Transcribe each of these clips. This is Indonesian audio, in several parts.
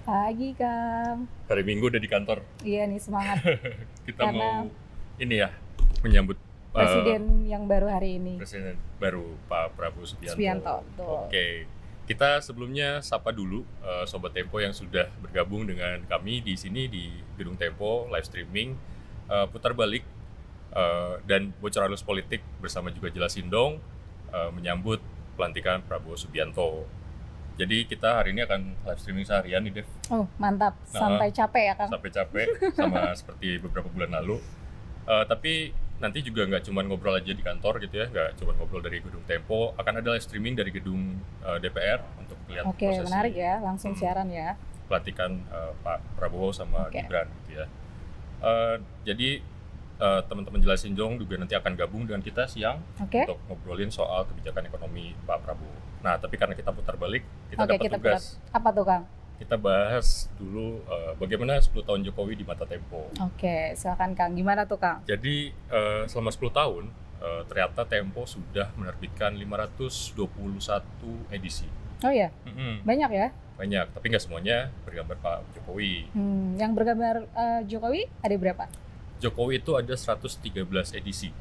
Pagi, Kang. Hari Minggu udah di kantor. Iya nih semangat Kita karena mau ini ya menyambut presiden yang baru hari ini, Presiden baru Pak Prabowo Subianto. Subianto. Betul. Oke, kita sebelumnya sapa dulu Sobat Tempo yang sudah bergabung dengan kami di sini di Gedung Tempo live streaming putar balik dan bocor halus politik bersama juga Jelasin Dong menyambut pelantikan Prabowo Subianto. Jadi kita hari ini akan live streaming seharian nih, Dev. Oh, mantap. Sampai capek ya, Kang? Sampai capek sama seperti beberapa bulan lalu. Tapi nanti juga nggak cuma ngobrol aja di kantor gitu ya, nggak cuma ngobrol dari Gedung Tempo, akan ada live streaming dari Gedung DPR untuk lihat Oke, prosesi menarik ya. Langsung siaran ya. pelantikan Pak Prabowo sama Oke. Gibran gitu ya. Jadi teman-teman Jelasin Dong juga nanti akan gabung dengan kita siang Oke. untuk ngobrolin soal kebijakan ekonomi Pak Prabowo. Nah, tapi karena kita putar balik, kita Oke, dapat kita tugas. Apa tuh, Kang? Kita bahas dulu bagaimana 10 tahun Jokowi di mata Tempo. Oke, silakan, Kang. Gimana tuh, Kang? Jadi selama 10 tahun ternyata Tempo sudah menerbitkan 521 edisi. Oh ya, Mm-mm, banyak ya. banyak, tapi nggak semuanya bergambar Pak Jokowi. Yang bergambar Jokowi ada berapa? Jokowi itu ada 113 edisi,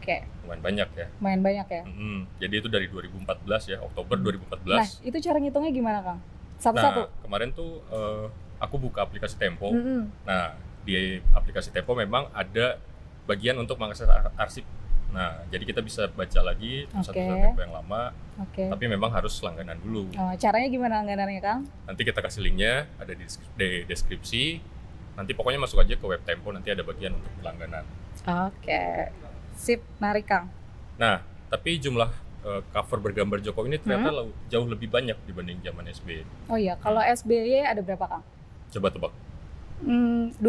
Oke, lumayan banyak ya. lumayan banyak ya. Mm-mm, jadi itu dari 2014 ya, Oktober Nah, 2014. itu cara ngitungnya gimana, Kang? Nah, Satu-satu? kemarin tuh aku buka aplikasi Tempo. Mm-mm. Nah, di aplikasi Tempo memang ada bagian untuk mengakses arsip. Nah, jadi kita bisa baca lagi tulisan-tulisan Oke. Tempo yang lama, Oke. tapi memang harus langganan dulu. Oh, caranya gimana langganannya, Kang? Nanti kita kasih linknya, ada di deskripsi. Nanti pokoknya masuk aja ke web Tempo, nanti ada bagian untuk langganan. Oke. Sip, menarik, Kang. Nah, tapi jumlah cover bergambar Jokowi ini ternyata jauh lebih banyak dibanding zaman SBY. Oh iya, kalau SBY ada berapa, Kang? Coba tebak. 20?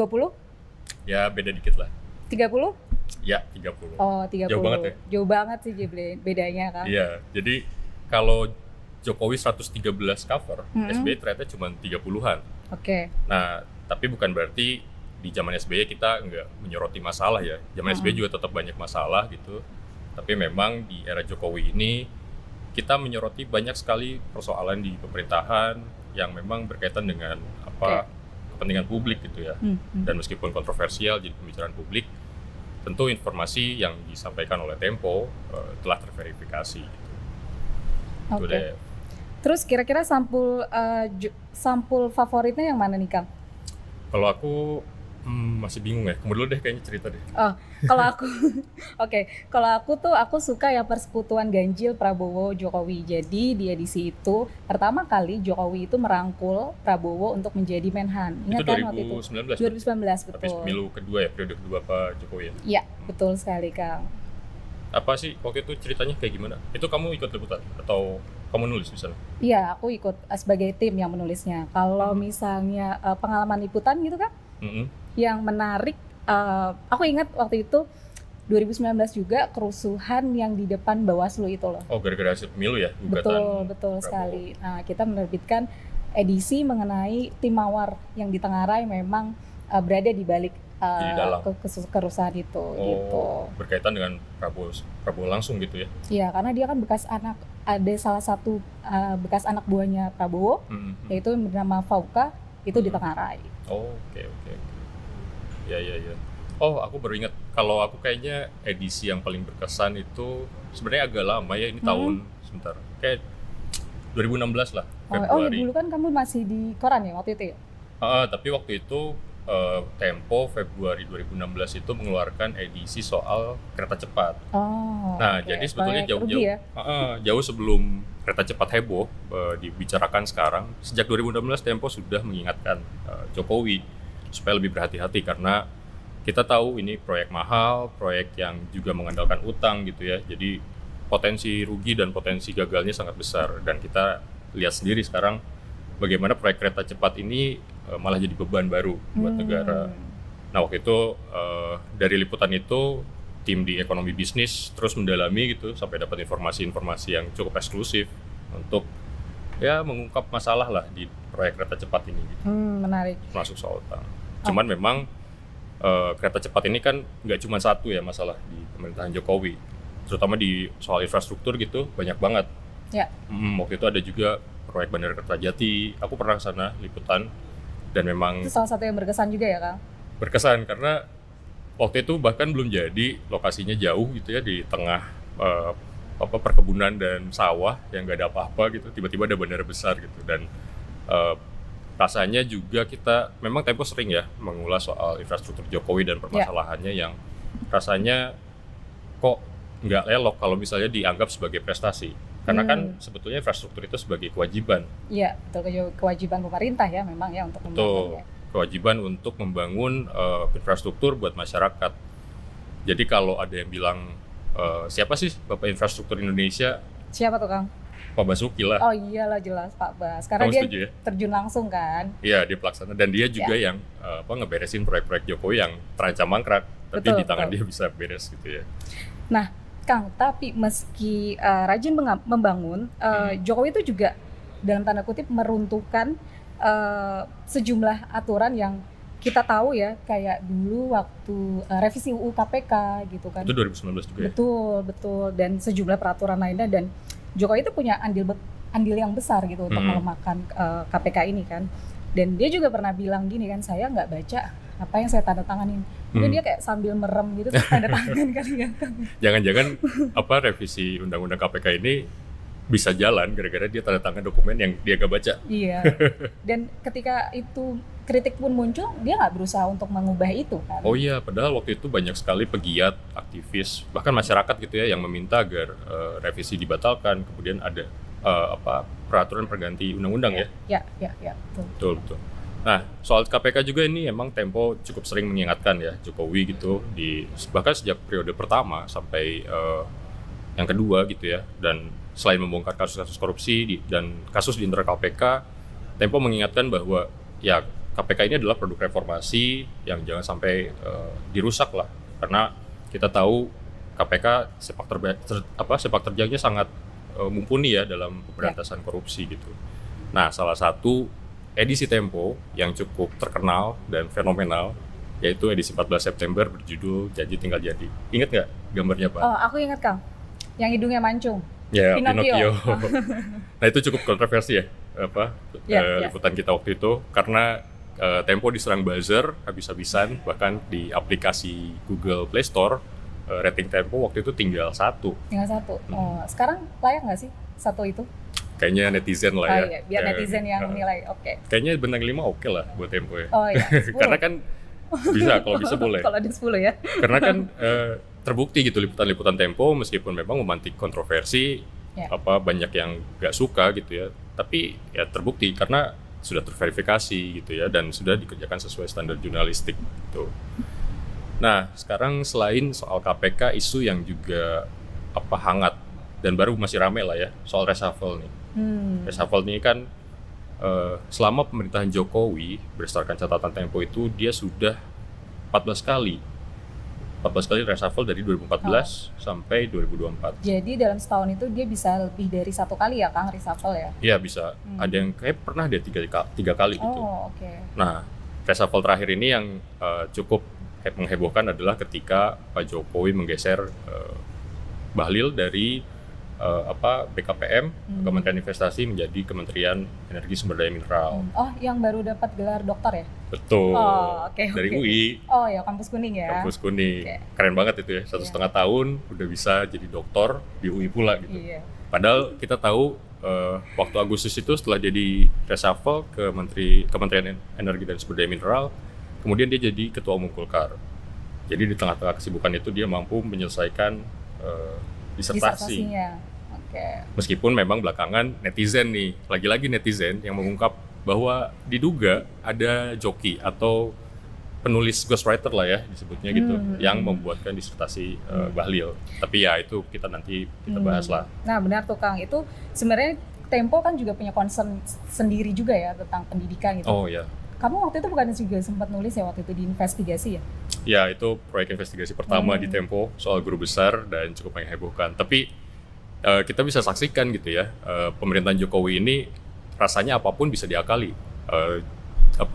Ya, beda dikit lah. 30? Ya, 30. Oh, 30. Jauh banget ya? Jauh banget sih bedanya, Kang. Iya, jadi kalau Jokowi 113 cover, SBY ternyata cuma 30-an. Oke. Nah, tapi bukan berarti di zaman SBY kita nggak menyoroti masalah ya. Zaman SBY juga tetap banyak masalah gitu. Tapi memang di era Jokowi ini kita menyoroti banyak sekali persoalan di pemerintahan yang memang berkaitan dengan kepentingan publik gitu ya. Dan meskipun kontroversial jadi pembicaraan publik, tentu informasi yang disampaikan oleh Tempo telah terverifikasi. Gitu. Oke. Deh. Terus kira-kira sampul favoritnya yang mana nih, Kang? Kalau aku masih bingung ya. Kamu dulu deh kayaknya cerita deh. Oh, kalau aku kalau aku suka yang persekutuan ganjil Prabowo Jokowi. Jadi di edisi itu pertama kali Jokowi itu merangkul Prabowo untuk menjadi Menhan. Ingat Itu kan waktu itu? 2019. 2019, Tapi betul. pemilu kedua ya, periode kedua Pak Jokowi ya. Iya, betul sekali, Kang. Apa sih waktu itu ceritanya kayak gimana? Itu kamu ikut liputan atau kamu nulis misalnya? Iya, aku ikut sebagai tim yang menulisnya. Kalau misalnya pengalaman liputan gitu, Kang, yang menarik, aku ingat waktu itu 2019 juga kerusuhan yang di depan Bawaslu itu loh. Oh, gara-gara hasil pemilu ya? Betul Prabowo. sekali. Nah, kita menerbitkan edisi mengenai tim Mawar yang di Tengarai memang berada di balik Di dalam. kerusuhan itu. Gitu. Berkaitan dengan Prabowo langsung gitu ya? Iya, karena dia kan ada salah satu bekas anak buahnya Prabowo, yaitu yang bernama Fauka, itu di Tengarai. Oh, oke. Ya. Oh, aku baru ingat. Kalau aku kayaknya edisi yang paling berkesan itu sebenarnya agak lama ya. Ini tahun sebentar. Kayak 2016 lah, Oh, Februari. dulu kan kamu masih di koran ya waktu itu ya? Tapi waktu itu Tempo Februari 2016 itu mengeluarkan edisi soal kereta cepat. Oh. Nah, oke. jadi sebetulnya Proyek Rugi ya? jauh sebelum kereta cepat heboh dibicarakan sekarang, sejak 2016 Tempo sudah mengingatkan Jokowi supaya lebih berhati-hati karena kita tahu ini proyek mahal, proyek yang juga mengandalkan utang gitu ya. Jadi potensi rugi dan potensi gagalnya sangat besar dan kita lihat sendiri sekarang bagaimana proyek kereta cepat ini malah jadi beban baru buat negara. Nah, waktu itu dari liputan itu tim di ekonomi bisnis terus mendalami gitu sampai dapat informasi-informasi yang cukup eksklusif untuk ya mengungkap masalah lah di proyek kereta cepat ini gitu. Menarik. Masuk soal utang. Cuman memang kereta cepat ini kan nggak cuma satu ya masalah di pemerintahan Jokowi, terutama di soal infrastruktur gitu banyak banget. Ya. Waktu itu ada juga proyek Bandara Kertajati. Aku pernah ke sana liputan. Dan memang itu salah satu yang berkesan juga ya Kang? Berkesan karena waktu itu bahkan belum jadi, lokasinya jauh gitu ya, di tengah perkebunan dan sawah yang gak ada apa-apa gitu, tiba-tiba ada bandara besar gitu. Dan rasanya juga kita memang Tempo sering ya mengulas soal infrastruktur Jokowi dan permasalahannya yang rasanya kok nggak elok kalau misalnya dianggap sebagai prestasi. Karena kan sebetulnya infrastruktur itu sebagai kewajiban. Iya, betul, kewajiban pemerintah ya memang ya untuk membangunnya. Kewajiban untuk membangun infrastruktur buat masyarakat. Jadi kalau ada yang bilang siapa sih Bapak Infrastruktur Indonesia? Siapa tuh Kang? Pak Basuki lah. Oh iyalah jelas Pak Bas. Karena Kamu dia setuju, ya? terjun langsung kan. Iya, dia pelaksana dan dia juga yang ngeberesin proyek-proyek Jokowi yang terancam mangkrak. Tapi di tangan dia bisa beres gitu ya. Nah, Kang, tapi meski rajin membangun, Jokowi itu juga dalam tanda kutip meruntuhkan sejumlah aturan yang kita tahu ya, kayak dulu waktu revisi UU KPK gitu kan. Itu 2019 juga ya? Betul. Dan sejumlah peraturan lainnya, dan Jokowi itu punya andil yang besar gitu untuk melemahkan KPK ini kan. Dan dia juga pernah bilang gini kan, saya nggak baca apa yang saya tanda tanganin. Mungkin dia kayak sambil merem gitu terus tanda tangan kali ya. Jangan-jangan revisi undang-undang KPK ini bisa jalan gara-gara dia tanda tangan dokumen yang dia gak baca. Iya. Dan ketika itu kritik pun muncul, dia nggak berusaha untuk mengubah itu kan. Oh iya, padahal waktu itu banyak sekali pegiat, aktivis, bahkan masyarakat gitu ya yang meminta agar revisi dibatalkan. Kemudian ada peraturan perganti undang-undang ya. Ya, betul. Nah, soal KPK juga ini emang Tempo cukup sering mengingatkan ya Jokowi gitu, bahkan sejak periode pertama sampai yang kedua gitu ya. Dan selain membongkar kasus-kasus korupsi dan kasus di internal KPK, Tempo mengingatkan bahwa ya KPK ini adalah produk reformasi yang jangan sampai dirusak lah. Karena kita tahu KPK sepak terjangnya sangat mumpuni ya dalam pemberantasan korupsi gitu. Nah, salah satu edisi Tempo yang cukup terkenal dan fenomenal yaitu edisi 14 September berjudul Janji Tinggal Jadi. Ingat nggak gambarnya, Pak? Oh, aku ingat Kang. Yang hidungnya mancung. Ya, Pinocchio. Nah, itu cukup kontroversi ya, liputan kita waktu itu karena Tempo diserang buzzer habis-habisan, bahkan di aplikasi Google Play Store rating Tempo waktu itu tinggal 1. Sekarang layak nggak sih 1 itu? Kayaknya netizen lah ya. Iya, biar netizen yang menilai. Kayaknya bintang 5 oke lah buat Tempo ya. Oh iya, 10. Karena kan kalau bisa boleh. Kalau ada 10 ya. Karena kan terbukti gitu liputan-liputan Tempo meskipun memang memantik kontroversi, banyak yang gak suka gitu ya. Tapi ya terbukti karena sudah terverifikasi gitu ya dan sudah dikerjakan sesuai standar jurnalistik gitu. Nah, sekarang selain soal KPK, isu yang juga hangat dan baru masih rame lah ya, soal reshuffle nih. Reshuffle ini kan selama pemerintahan Jokowi, berdasarkan catatan Tempo itu dia sudah 14 kali reshuffle dari 2014 sampai 2024. Jadi dalam setahun itu dia bisa lebih dari 1 kali ya Kang reshuffle ya? Iya bisa, ada yang kayak pernah dia 3 kali gitu. Oh oke. Nah, reshuffle terakhir ini yang cukup menghebohkan adalah ketika Pak Jokowi menggeser Bahlil dari BKPM, Kementerian Investasi menjadi Kementerian Energi Sumber Daya Mineral. Oh, yang baru dapat gelar doktor ya? Betul. Oh, dari UI. Oh ya, kampus kuning ya? Kampus kuning. Keren banget itu ya, 1,5 tahun udah bisa jadi doktor di UI pula gitu. Iya. Padahal kita tahu waktu Agustus itu setelah jadi reshuffle ke Kementerian Energi dan Sumber Daya Mineral, kemudian dia jadi Ketua Umum Golkar. Jadi di tengah-tengah kesibukan itu dia mampu menyelesaikan disertasinya. Meskipun memang belakangan netizen nih, lagi-lagi netizen yang mengungkap bahwa diduga ada joki atau penulis ghostwriter lah ya disebutnya gitu, yang membuatkan disertasi Bahlil. Tapi ya itu kita bahas lah. Nah benar tuh Kang, itu sebenarnya Tempo kan juga punya concern sendiri juga ya tentang pendidikan gitu. Oh ya. Kamu waktu itu bukan juga sempat nulis ya waktu itu di investigasi ya? Ya, itu proyek investigasi pertama di Tempo soal guru besar dan cukup menghebohkan. Tapi kita bisa saksikan gitu ya, pemerintahan Jokowi ini rasanya apapun bisa diakali.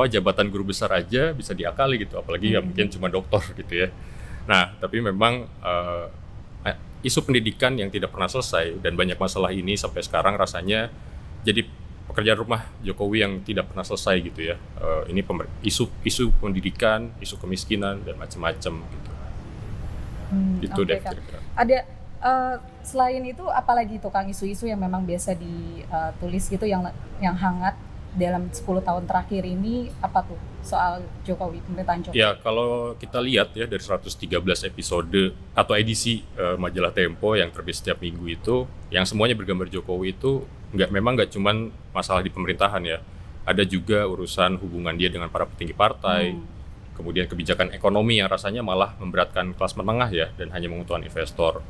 Jabatan guru besar aja bisa diakali gitu, apalagi ya mungkin cuma doktor gitu ya. Nah, tapi memang isu pendidikan yang tidak pernah selesai dan banyak masalah ini sampai sekarang rasanya jadi pekerjaan rumah Jokowi yang tidak pernah selesai gitu ya. Ini isu pendidikan, isu kemiskinan dan macam-macam gitu. Gitu Oke, deh Kang. kira-kira. Ada selain itu apalagi tuh Kang isu-isu yang memang biasa ditulis gitu yang hangat dalam 10 tahun terakhir ini, apa tuh soal Jokowi, pemerintahan Jokowi? Ya, kalau kita lihat ya dari 113 episode atau edisi majalah Tempo yang terbit setiap minggu itu, yang semuanya bergambar Jokowi itu memang nggak cuman masalah di pemerintahan ya. Ada juga urusan hubungan dia dengan para petinggi partai, kemudian kebijakan ekonomi yang rasanya malah memberatkan kelas menengah ya dan hanya menguntungkan investor.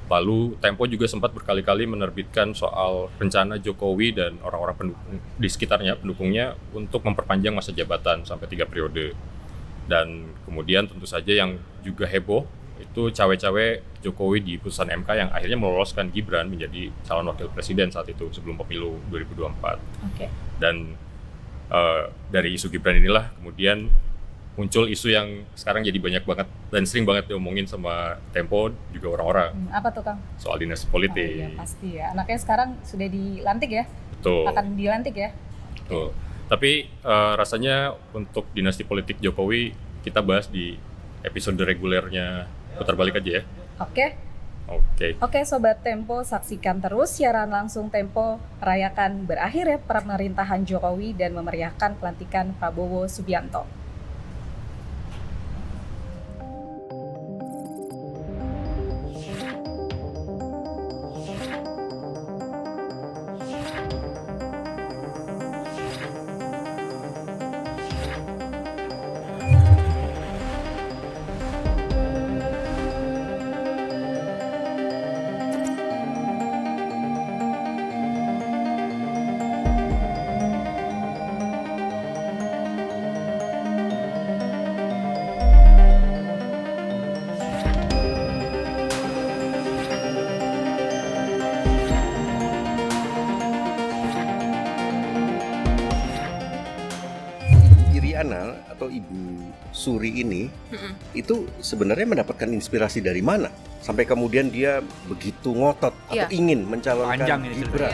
Lalu Tempo juga sempat berkali-kali menerbitkan soal rencana Jokowi dan orang-orang di sekitarnya, pendukungnya, untuk memperpanjang masa jabatan sampai 3 periode. Dan kemudian tentu saja yang juga heboh itu cawe-cawe Jokowi di putusan MK yang akhirnya meloloskan Gibran menjadi calon wakil presiden saat itu sebelum pemilu 2024. Oke. Dan dari isu Gibran inilah kemudian muncul isu yang sekarang jadi banyak banget dan sering banget diomongin sama Tempo juga orang-orang. Apa tuh Kang? Soal dinasti Oh, politik. iya pasti ya. Anaknya sekarang sudah dilantik ya? Betul. Akan dilantik ya? Betul. Tapi rasanya untuk dinasti politik Jokowi kita bahas di episode regulernya Putar Balik aja ya. Oke. Oke. Sobat Tempo, saksikan terus siaran langsung Tempo merayakan berakhir ya pemerintahan Jokowi dan memeriahkan pelantikan Prabowo Subianto. Iriana atau Ibu Suri ini itu sebenarnya mendapatkan inspirasi dari mana sampai kemudian dia begitu ngotot atau ingin mencalonkan Panjang ini Gibran?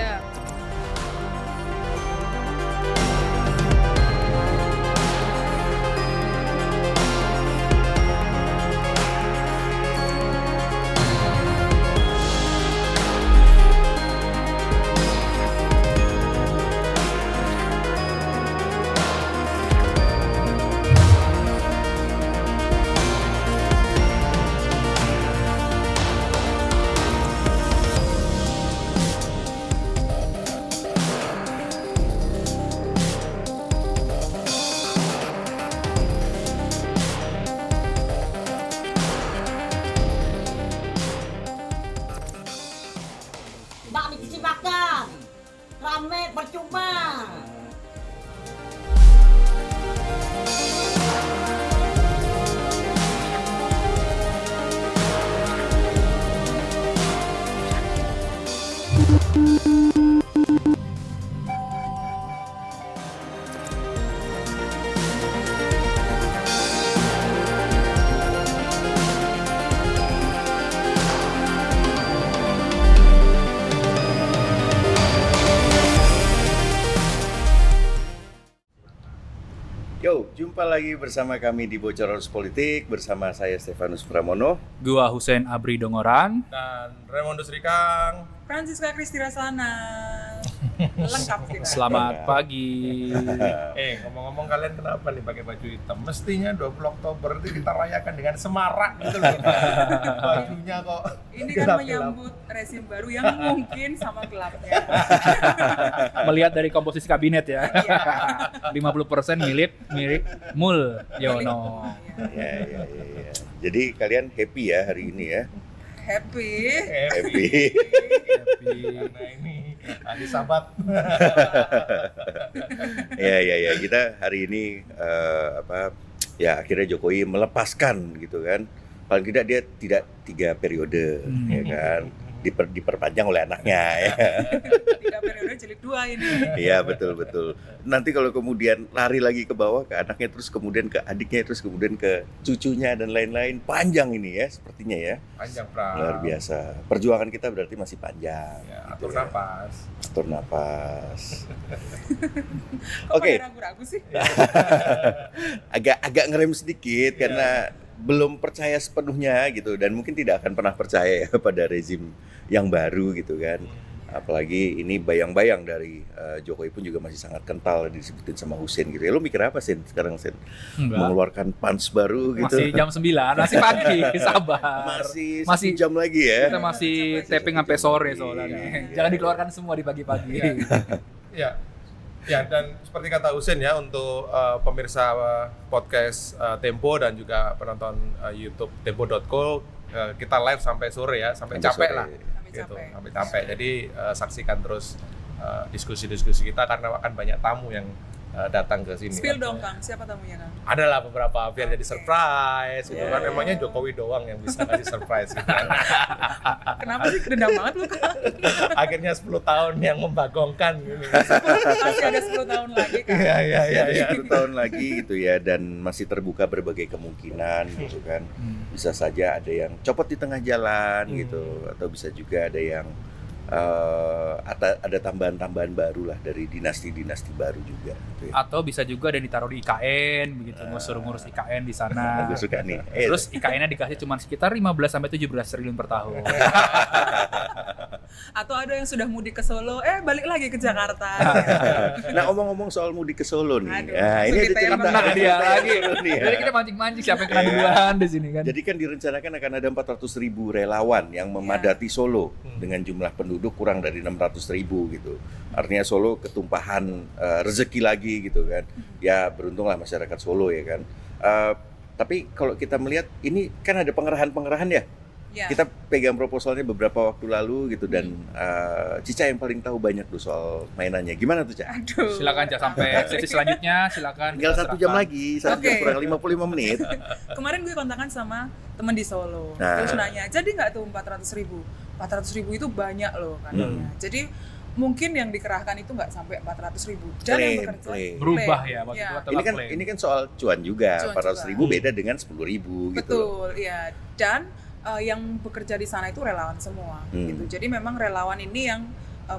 Bak dikisi makan, rame percuma. Yo, jumpa lagi bersama kami di Bocor Arus Politik bersama saya Stefanus Pramono. Gua Hussein Abri Dongoran. Dan Raymondus Rikang. Francisca Kristirasana. Lengkap kita. Selamat pagi. Ngomong-ngomong kalian kenapa nih pakai baju hitam? Mestinya 20 Oktober itu kita rayakan dengan semarak gitu loh. Bajunya kok Ini kan menyambut rezim baru yang mungkin sama gelapnya. Melihat dari komposisi kabinet ya. 50% mirip Mulyono. Ya. Jadi kalian happy ya hari ini ya? Happy. Happy. Karena ini hari Sabat. Ya. Kita hari ini akhirnya Jokowi melepaskan gitu kan. Paling tidak dia tidak 3 periode, ya kan. diperpanjang oleh anaknya ya. 3 periode jilid 2 ini. Iya, betul. Nanti kalau kemudian lari lagi ke bawah ke anaknya, terus kemudian ke adiknya, terus kemudian ke cucunya dan lain-lain, panjang ini ya sepertinya ya. Panjang, Pram. Luar biasa. Perjuangan kita berarti masih panjang. Ya, gitu atur ya. nafas. Atur nafas. Kok Oke. pada ragu-ragu sih? Agak ngerem sedikit karena belum percaya sepenuhnya gitu, dan mungkin tidak akan pernah percaya ya pada rezim yang baru gitu kan. Apalagi ini bayang-bayang dari Jokowi pun juga masih sangat kental disebutin sama Hussein gitu. Ya, lo mikir apa Sen sekarang Sen? Enggak. Mengeluarkan punch baru gitu. Masih jam 9, masih pagi, sabar. Masih Masih- jam lagi ya. Kita masih taping sampai sore soalnya. Jangan dikeluarkan semua di pagi-pagi. Ya, dan seperti kata Hussein ya, untuk pemirsa podcast Tempo dan juga penonton YouTube tempo.co, kita live sampai sore ya, sampai Sampai capek sore. lah. Sampai Gitu, capek. sampai capek. Jadi saksikan terus diskusi-diskusi kita karena akan banyak tamu yang datang ke sini. Spill dong Kang, siapa tamunya Kang? Adalah beberapa biar jadi Oke. surprise gitu kan. Yeah. Emangnya Jokowi doang yang bisa kasih surprise gitu kan. Kenapa sih dendam banget lu Kang? Akhirnya 10 tahun yang membagongkan gitu. Masih ada 10 tahun lagi Kang. Iya. Ada 10 tahun lagi gitu ya, dan masih terbuka berbagai kemungkinan gitu kan. Bisa saja ada yang copot di tengah jalan gitu, atau bisa juga ada yang ada tambahan-tambahan baru lah dari dinasti-dinasti baru juga gitu ya. Atau bisa juga ada yang ditaruh di IKN begitu, ngurus IKN di sana. Gue suka nih. Terus IKN-nya dikasih cuma sekitar 15 sampai 17 triliun per tahun. Atau ada yang sudah mudik ke Solo, balik lagi ke Jakarta. Nah, omong-ngomong soal mudik ke Solo nih. Aduh, Nah, ini langsung ada detail cerita banget. ada Dia cerita lagi. seru nih ya. Jadi kita mancing-mancing siapa yang kena duluan di sini kan. Jadi kan direncanakan akan ada 400.000 relawan yang memadati Solo dengan jumlah penduduk kurang dari 600.000 gitu. Artinya Solo ketumpahan rezeki lagi gitu kan. Ya beruntunglah masyarakat Solo ya kan. Tapi kalau kita melihat ini kan ada pengerahan-pengerahan ya. Ya. Kita pegang proposalnya beberapa waktu lalu gitu, dan Cica yang paling tahu banyak tuh soal mainannya. Gimana tuh, Ca? Aduh. Silakan Cak, sampai sesi selanjutnya silakan. Tinggal kita 1 jam serahkan. lagi, 1 jam Oke. kurang 55 menit. Kemarin gue kontakan sama temen di Solo. Nah. Terus nanya, jadi nggak tuh 400.000? 400.000 itu banyak loh katanya. Jadi mungkin yang dikerahkan itu nggak sampai 400.000. Dan yang bekerja Klaim. Berubah klaim. ya waktu Ya. itu. Ini kan soal cuan juga. Cuan 400.000 juga. beda dengan 10.000 gitu loh. Betul, ya. Dan yang bekerja di sana itu relawan semua, gitu. Jadi memang relawan ini yang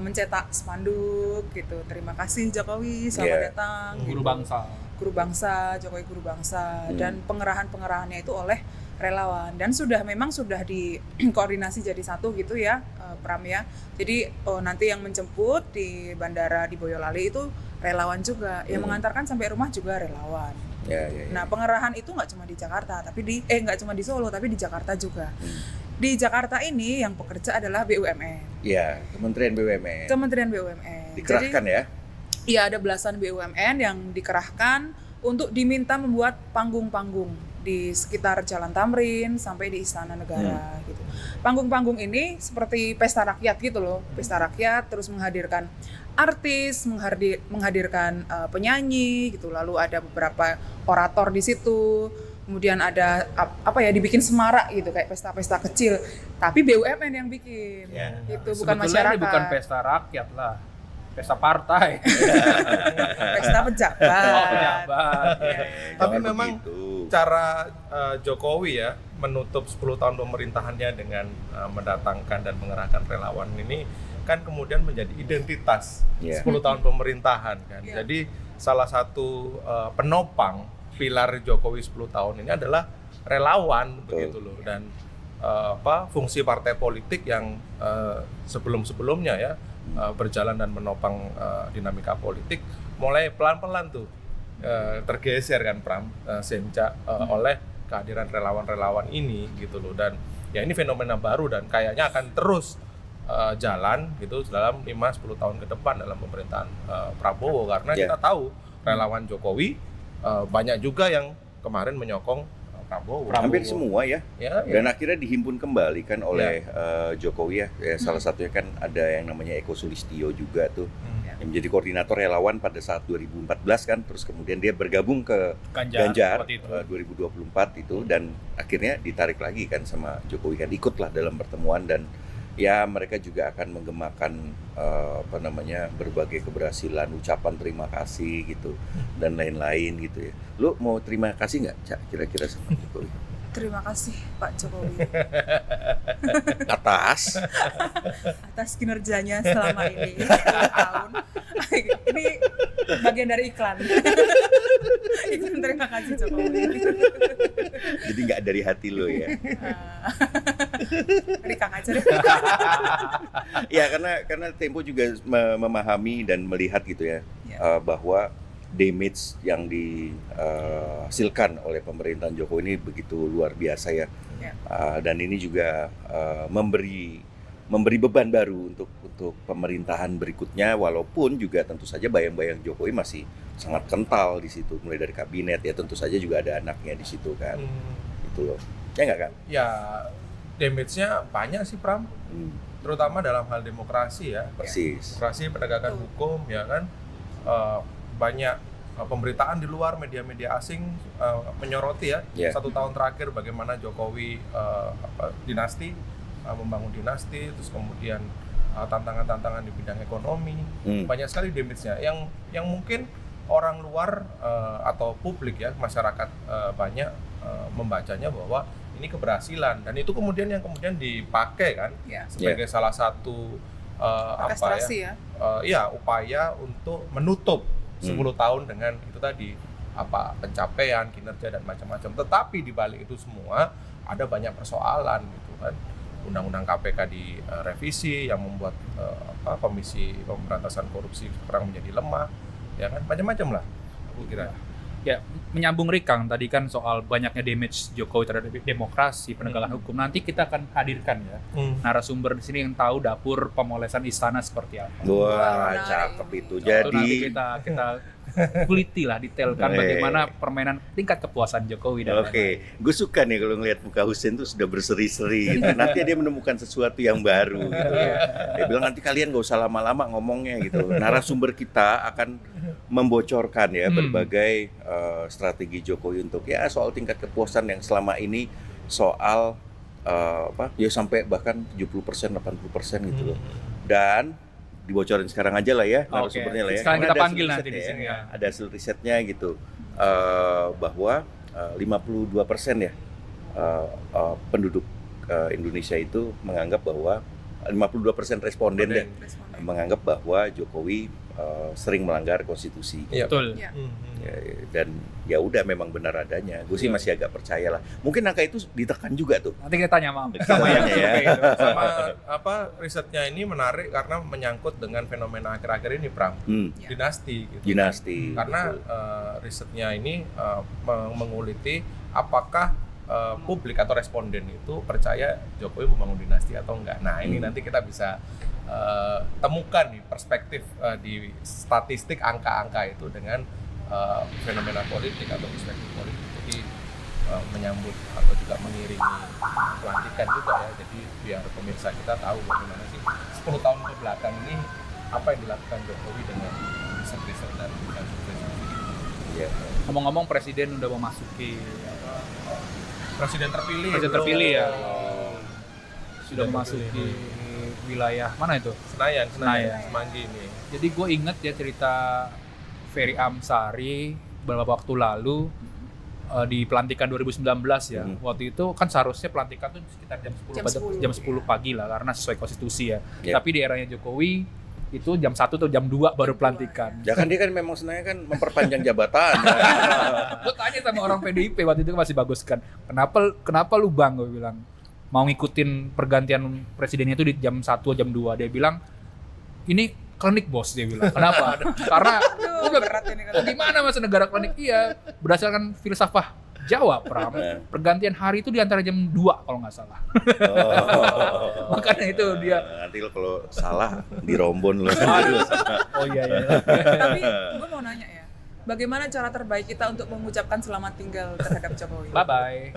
mencetak spanduk, gitu. Terima kasih Jokowi, selamat Yeah. datang. Guru gitu. bangsa. Guru bangsa, Jokowi guru bangsa, dan pengerahannya itu oleh relawan, dan memang sudah dikoordinasi jadi satu gitu ya, Pram ya. Jadi nanti yang menjemput di bandara di Boyolali itu relawan juga, yang mengantarkan sampai rumah juga relawan. Ya. Nah, pengerahan itu nggak cuma di Jakarta, tapi nggak cuma di Solo, tapi di Jakarta juga. Di Jakarta ini yang pekerja adalah BUMN, Ya, Kementerian BUMN. Kementerian BUMN. Dikerahkan ya. Iya, ada belasan BUMN yang dikerahkan untuk diminta membuat panggung-panggung di sekitar Jalan Tamrin sampai di Istana Negara gitu. Panggung-panggung ini seperti pesta rakyat gitu loh, pesta rakyat, terus menghadirkan artis, menghadirkan penyanyi gitu, lalu ada beberapa orator di situ. Kemudian ada dibikin semarak gitu kayak pesta-pesta kecil, tapi BUMN yang bikin. Ya. Gitu, Sebetulnya bukan masyarakat. ini bukan pesta rakyat lah. Pesta partai. Pesta pejabat. Oh, pejabat. Tapi Jangan memang begitu. cara Jokowi ya menutup 10 tahun pemerintahannya dengan mendatangkan dan mengerahkan relawan ini kan kemudian menjadi identitas Yeah. 10 tahun pemerintahan kan. Yeah. Jadi salah satu penopang pilar Jokowi 10 tahun ini adalah relawan begitu loh, dan fungsi partai politik yang sebelum-sebelumnya ya berjalan dan menopang dinamika politik mulai pelan-pelan tuh tergeser kan Pram, Senca, oleh kehadiran relawan-relawan ini gitu loh. Dan ya ini fenomena baru dan kayaknya akan terus jalan gitu dalam 5-10 tahun ke depan dalam pemerintahan Prabowo, karena kita tahu relawan Jokowi banyak juga yang kemarin menyokong Prabowo. Hampir semua ya. Ya, Dan akhirnya dihimpun kembali kan oleh Jokowi ya. Salah satunya kan ada yang namanya Eko Sulistyo juga tuh, yang menjadi koordinator relawan pada saat 2014 kan, terus kemudian dia bergabung ke Ganjar waktu itu. 2024 itu, dan akhirnya ditarik lagi kan sama Jokowi kan, ikutlah dalam pertemuan dan ya mereka juga akan menggemakan berbagai keberhasilan, ucapan terima kasih gitu dan lain-lain gitu ya. Lu mau terima kasih nggak, Cak, kira-kira sama Jokowi? Terima kasih Pak Jokowi Atas atas kinerjanya selama ini 10 tahun. Ini bagian dari iklan. Iklan terima kasih Jokowi. jadi nggak dari hati lo ya. Dari Kang aja deh. Ya karena Tempo juga memahami dan melihat gitu ya, Ya. bahwa damage yang dihasilkan oleh pemerintahan Jokowi ini begitu luar biasa ya. Ya. Dan ini juga memberi beban baru untuk pemerintahan berikutnya, walaupun juga tentu saja bayang-bayang Jokowi masih sangat kental di situ, mulai dari kabinet ya, tentu saja juga ada anaknya di situ kan. Itu loh. Ya nggak kan? Ya damage-nya banyak sih Pram, terutama dalam hal demokrasi ya. Persis. Demokrasi, penegakan hukum ya kan. Banyak pemberitaan di luar media-media asing menyoroti ya, 1 tahun terakhir bagaimana Jokowi dinasti, membangun dinasti, terus kemudian tantangan-tantangan di bidang ekonomi, banyak sekali damage-nya yang mungkin orang luar atau publik ya, masyarakat banyak membacanya bahwa ini keberhasilan, dan itu kemudian dipakai kan sebagai salah satu upaya untuk menutup 10 tahun dengan itu tadi, pencapaian, kinerja dan macam-macam. Tetapi di balik itu semua ada banyak persoalan gitu kan. Undang-undang KPK direvisi yang membuat Komisi Pemberantasan Korupsi sekarang menjadi lemah, ya kan, macam-macam lah aku kira. Ya, menyambung Rikang tadi kan soal banyaknya damage Jokowi terhadap demokrasi, penegakan hukum. Nanti kita akan hadirkan ya narasumber di sini yang tahu dapur pemolesan istana seperti apa. Wah, cakep itu. Itu Jadi nanti kita kuliti lah, detailkan bagaimana permainan tingkat kepuasan Jokowi dan Oke, gue suka nih kalau ngelihat muka Husein tuh sudah berseri-seri gitu. Nanti dia menemukan sesuatu yang baru gitu ya. Dia bilang nanti kalian gak usah lama-lama ngomongnya gitu. Narasumber kita akan membocorkan ya berbagai strategi Jokowi untuk ya soal tingkat kepuasan yang selama ini soal ya sampai bahkan 70%, 80% gitu loh. Dan dibocorin sekarang aja lah ya narasumbernya lah ya. Sekarang Karena kita ada panggil hasil nanti riset di sini ya. Ada hasil risetnya gitu, bahwa 52% ya penduduk Indonesia itu menganggap bahwa 52% responden deh menganggap bahwa Jokowi sering melanggar konstitusi. Iya. Betul. Ya. Dan ya udah memang benar adanya. Gue sih masih agak percaya lah. Mungkin angka itu ditekan juga tuh. Nanti kita tanya sama Sama ya. Sama risetnya ini menarik karena menyangkut dengan fenomena akhir-akhir ini Pram, dinasti gitu. Dinasti. Karena risetnya ini menguliti apakah publik atau responden itu percaya Jokowi membangun dinasti atau enggak. Nah, ini nanti kita bisa temukan nih perspektif di statistik angka-angka itu dengan fenomena politik atau perspektif politik. Jadi menyambut atau juga mengiringi pelantikan juga ya. Jadi biar pemirsa kita tahu bagaimana sih 10 tahun ke belakang ini apa yang dilakukan Jokowi dengan riset-riset dan survei-survei. Ya. ngomong-ngomong presiden udah memasuki Presiden presiden terpilih ya. Sudah memasuki wilayah mana itu? Senayan. Senayan. Semanggi ini. Jadi gue inget ya cerita Ferry Amsari beberapa waktu lalu di pelantikan 2019 ya. Waktu itu kan seharusnya pelantikan tuh sekitar jam 10 pagi lah karena sesuai konstitusi ya. Tapi di eranya Jokowi itu jam 1 atau jam 2 baru pelantikan. Ya kan dia kan memang sebenarnya kan memperpanjang jabatan. Gue tanya sama orang PDIP waktu itu masih bagus kan. Kenapa lu Bang, gue bilang mau ngikutin pergantian presidennya itu di jam 1 atau jam 2. Dia bilang ini klinik bos, dia bilang. Kenapa? Karena gimana masa negara klinik? Iya, berdasarkan filsafah Jawa, Pram. Pergantian hari itu di antara jam 2 kalau nggak salah. Makanya itu dia. Nanti lo kalau salah dirombon lo. Oh iya. Tapi gue mau nanya ya, bagaimana cara terbaik kita untuk mengucapkan selamat tinggal terhadap Jokowi? Bye-bye.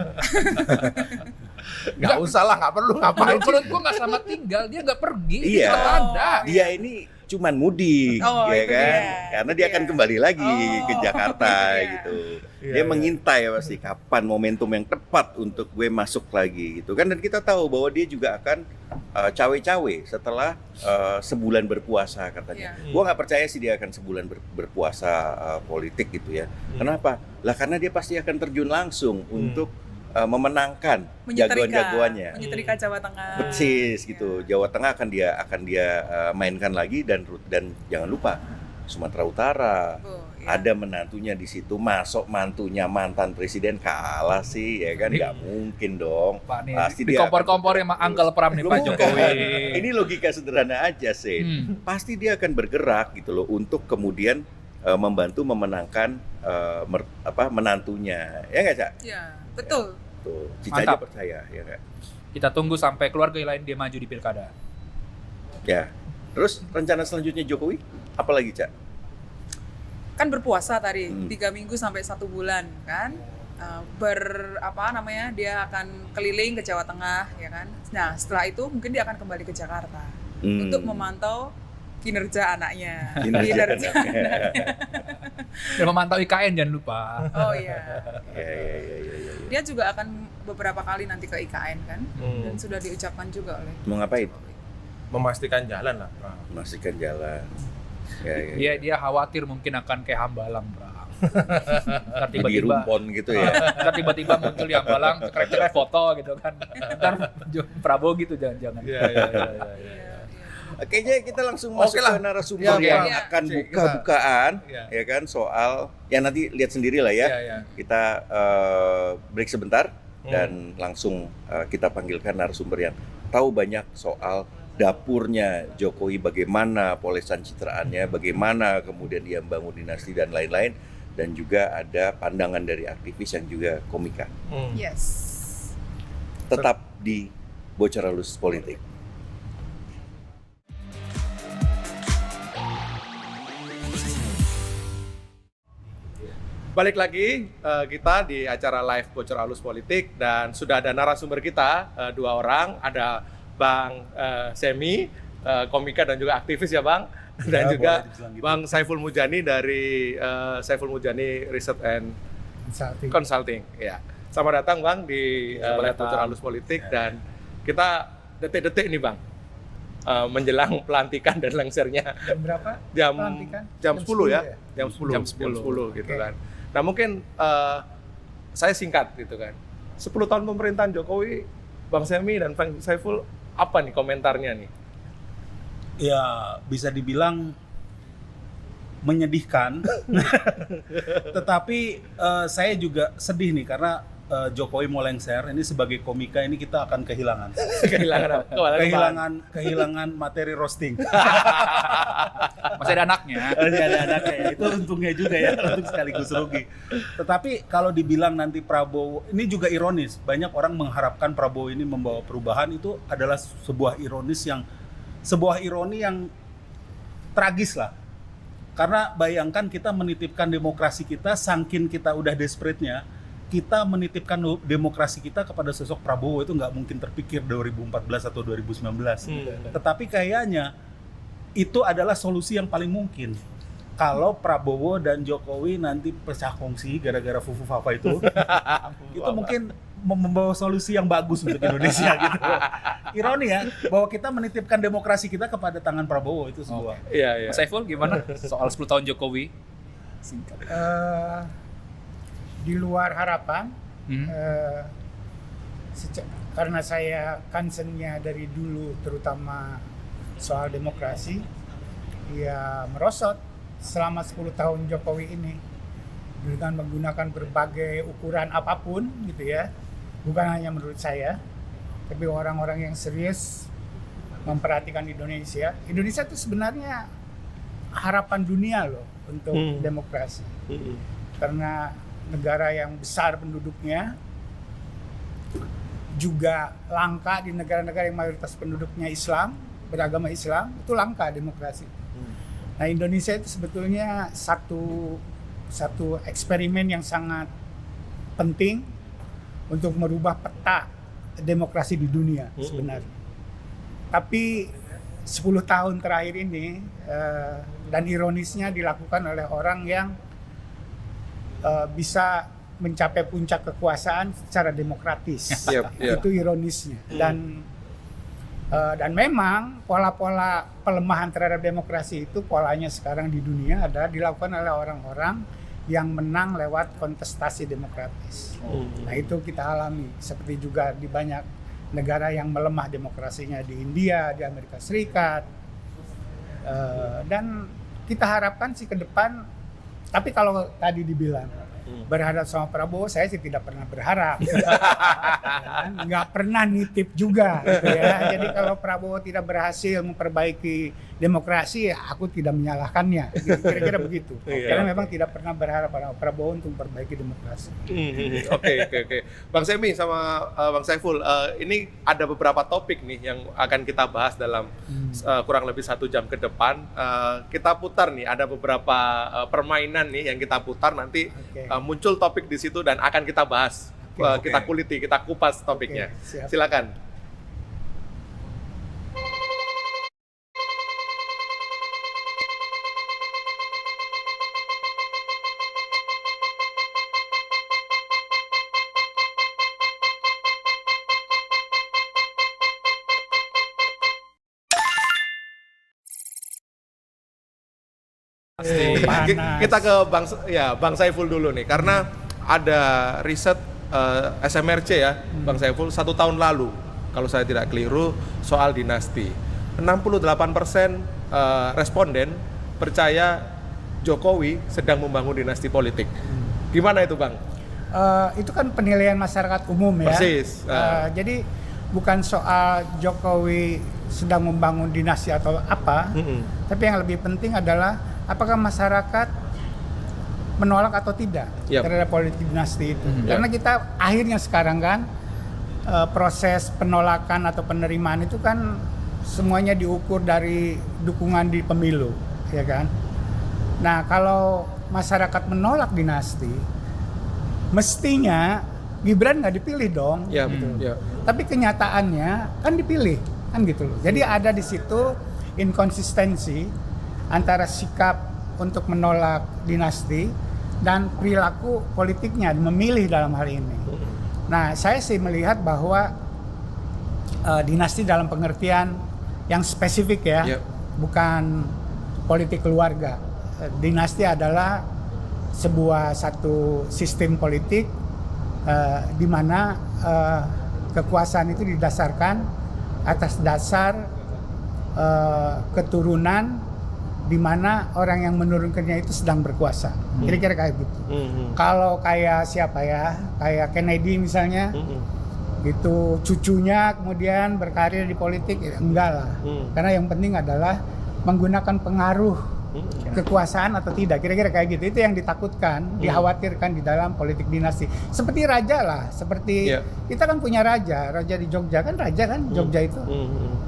Nggak usah lah, nggak perlu ngapain. Menurut gue nggak selamat tinggal, dia nggak pergi. Iya. Tetap ada. Dia ini cuman mudik, Oh, ya itu kan? dia. Karena dia akan kembali lagi ke Oh, Jakarta iya. gitu. Iya, Dia iya. mengintai pasti kapan momentum yang tepat untuk gue masuk lagi gitu kan. Dan kita tahu bahwa dia juga akan cawe-cawe setelah sebulan berpuasa katanya. Iya. Gue nggak percaya sih dia akan sebulan berpuasa politik gitu ya. Kenapa? Lah karena dia pasti akan terjun langsung untuk memenangkan jagoan-jagoannya. menyetrika Jawa Tengah. Persis gitu. Jawa Tengah akan dia mainkan lagi dan jangan lupa Sumatera Utara. Oh, iya. Ada menantunya di situ, masuk mantunya mantan presiden kalah sih ya kan, nggak mungkin dong. Pak nih, Pasti dia dikompor-kompor akan sama terus. Uncle Pram nih Pak Bukan. Jokowi. Ini logika sederhana aja sih. Pasti dia akan bergerak gitu loh untuk kemudian membantu memenangkan menantunya. Ya nggak, Cak? Ya, betul. Tuh, Cica aja Mantap. percaya ya nggak? Kita tunggu sampai keluarga lain dia maju di pilkada. Ya. Terus rencana selanjutnya Jokowi apa lagi, Cak? Kan berpuasa tadi 3 Hmm. minggu sampai 1 bulan kan. Dia akan keliling ke Jawa Tengah ya kan. Nah, setelah itu mungkin dia akan kembali ke Jakarta untuk memantau kinerja anaknya. Kinerja. Dan memantau IKN jangan lupa. Oh iya. Ya. Dia juga akan beberapa kali nanti ke IKN kan. Dan sudah diucapkan juga oleh Mau ngapain? Memastikan jalan lah. Memastikan jalan. Dia khawatir mungkin akan kayak Hambalang, Bang. Ntar Di tiba-tiba rumpon gitu ya. ntar tiba-tiba muncul di Hambalang, cekrek-cekrek foto gitu kan. Ntar Prabowo gitu jangan-jangan. Iya. Kayaknya kita langsung masuk lah. ke narasumber Ya, yang Bang. akan Cik, buka-bukaan, Iya. ya kan, soal ya nanti lihat sendiri lah ya. Iya. Kita break sebentar dan langsung kita panggilkan narasumber yang tahu banyak soal dapurnya Jokowi, bagaimana polesan citraannya, bagaimana kemudian dia membangun dinasti dan lain-lain, dan juga ada pandangan dari aktivis yang juga komika. Yes. Tetap di Bocor Halus Politik. Balik lagi kita di acara live Bocor Halus Politik dan sudah ada narasumber kita 2 orang, ada Bang Semi, komika dan juga aktivis ya Bang, dan juga Bang Saiful Mujani dari Saiful Mujani Research and Consulting. Ya, selamat datang Bang di live Bocor Halus Politik dan kita detik-detik nih Bang menjelang pelantikan dan lengsernya. Jam berapa? Jam Pelantikan? jam 10 ya, jam 10 Jam 10. gitu kan. Nah mungkin saya singkat gitu kan. 10 tahun pemerintahan Jokowi, Bang Semi dan Bang Saiful, apa nih komentarnya nih? Ya, bisa dibilang menyedihkan. Tetapi saya juga sedih nih karena Jokowi mau lengser. Ini sebagai komika ini kita akan kehilangan. Kehilangan apa? kehilangan materi roasting. Masih ada anaknya. Ini ada anaknya ya. Itu untungnya juga ya, untuk sekaligus rugi. Tetapi kalau dibilang nanti Prabowo, ini juga ironis. Banyak orang mengharapkan Prabowo ini membawa perubahan, itu adalah sebuah ironi yang tragis lah. Karena bayangkan kita menitipkan demokrasi kita, saking kita udah desperate-nya, kita menitipkan demokrasi kita kepada sosok Prabowo, itu nggak mungkin terpikir 2014 atau 2019. Tetapi kayaknya itu adalah solusi yang paling mungkin. Kalau Prabowo dan Jokowi nanti pecah kongsi gara-gara Fufu Fafa itu mungkin membawa solusi yang bagus untuk Indonesia gitu. Ironi ya, bahwa kita menitipkan demokrasi kita kepada tangan Prabowo, itu sebuah. Iya. Mas Saiful gimana soal 10 tahun Jokowi? Singkat. Di luar harapan, Hmm. karena saya concern-nya dari dulu terutama soal demokrasi, ya merosot selama 10 tahun Jokowi ini dengan menggunakan berbagai ukuran apapun gitu ya, bukan hanya menurut saya, tapi orang-orang yang serius memperhatikan Indonesia. Indonesia itu sebenarnya harapan dunia loh untuk demokrasi, karena negara yang besar penduduknya, juga langka di negara-negara yang mayoritas penduduknya Islam, beragama Islam, itu langka demokrasi. Nah, Indonesia itu sebetulnya satu eksperimen yang sangat penting untuk merubah peta demokrasi di dunia sebenarnya. Tapi 10 tahun terakhir ini dan ironisnya dilakukan oleh orang yang bisa mencapai puncak kekuasaan secara demokratis. Itu ironisnya. Dan memang pola-pola pelemahan terhadap demokrasi itu polanya sekarang di dunia adalah dilakukan oleh orang-orang yang menang lewat kontestasi demokratis. Nah itu kita alami, seperti juga di banyak negara yang melemah demokrasinya, di India, di Amerika Serikat. Dan kita harapkan sih ke depan, tapi kalau tadi dibilang berharap sama Prabowo, saya sih tidak pernah berharap. Nggak pernah nitip juga gitu ya. Jadi kalau Prabowo tidak berhasil memperbaiki demokrasi, aku tidak menyalahkannya. Kira-kira begitu. Karena memang tidak pernah berharap pada Prabowo untuk memperbaiki demokrasi. Oke. Bang Semi sama Bang Saiful, ini ada beberapa topik nih yang akan kita bahas dalam kurang lebih 1 jam ke depan. Kita putar nih, ada beberapa permainan nih yang kita putar, nanti muncul topik di situ dan akan kita bahas, kita kuliti, kita kupas topiknya. Silakan. Kita ke Bang Saiful dulu nih, karena ada riset SMRC ya, Bang Saiful 1 tahun lalu, kalau saya tidak keliru, soal dinasti. 68% responden percaya Jokowi sedang membangun dinasti politik. Gimana itu, Bang? Itu kan penilaian masyarakat umum ya. Persis. Jadi bukan soal Jokowi sedang membangun dinasti atau apa, tapi yang lebih penting adalah apakah masyarakat menolak atau tidak terhadap politik dinasti itu. Karena kita akhirnya sekarang kan proses penolakan atau penerimaan itu kan semuanya diukur dari dukungan di pemilu, ya kan. Nah kalau masyarakat menolak dinasti, mestinya Gibran nggak dipilih dong. Tapi kenyataannya kan dipilih, kan gitu loh. Jadi ada di situ inkonsistensi antara sikap untuk menolak dinasti dan perilaku politiknya memilih dalam hal ini. Nah, saya sih melihat bahwa dinasti dalam pengertian yang spesifik ya, bukan politik keluarga. Dinasti adalah satu sistem politik di mana kekuasaan itu didasarkan atas dasar keturunan di mana orang yang menurunkannya itu sedang berkuasa. Kira-kira kayak gitu. Kalau kayak siapa ya? Kayak Kennedy misalnya. Itu cucunya kemudian berkarir di politik, ya enggak lah. Karena yang penting adalah menggunakan pengaruh kekuasaan atau tidak. Kira-kira kayak gitu. Itu yang ditakutkan, dikhawatirkan di dalam politik dinasti. Seperti raja lah, seperti kita kan punya raja di Jogja kan, raja kan Jogja itu.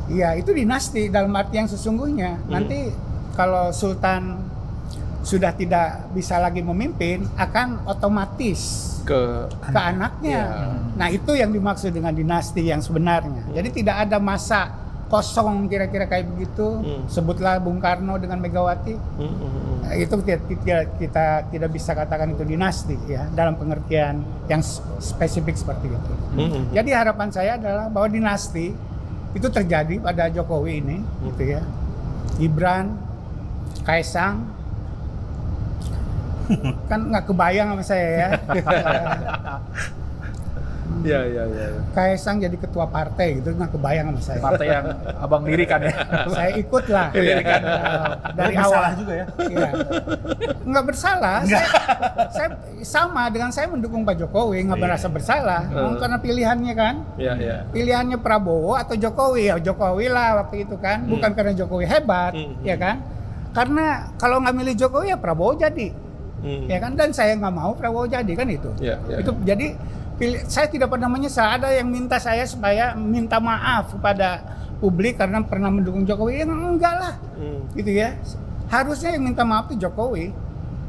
Iya, itu dinasti dalam arti yang sesungguhnya. Nanti kalau sultan sudah tidak bisa lagi memimpin, akan otomatis ke anaknya. Nah, itu yang dimaksud dengan dinasti yang sebenarnya. Jadi tidak ada masa kosong kira-kira kayak begitu. Sebutlah Bung Karno dengan Megawati. Itu kita tidak bisa katakan itu dinasti ya, dalam pengertian yang spesifik seperti itu. Jadi harapan saya adalah bahwa dinasti itu terjadi pada Jokowi ini, gitu ya. Gibran, Kaisang, kan nggak kebayang sama saya ya. Kaisang jadi ketua partai gitu, nggak kebayang sama saya. Partai yang abang dirikan ya. Saya ikut lah. Dari awal juga ya. Iya. Nggak bersalah. Saya sama dengan saya mendukung Pak Jokowi, nggak merasa bersalah. Karena pilihannya kan. Pilihannya Prabowo atau Jokowi, ya Jokowi lah waktu itu kan. Bukan karena Jokowi hebat, ya kan. Karena kalau nggak milih Jokowi ya Prabowo jadi. Ya kan, dan saya nggak mau Prabowo jadi kan itu. Itu jadi saya tidak pernah menyesal. Ada yang minta saya supaya minta maaf kepada publik karena pernah mendukung Jokowi. Ya enggak lah, gitu ya. Harusnya yang minta maaf itu Jokowi.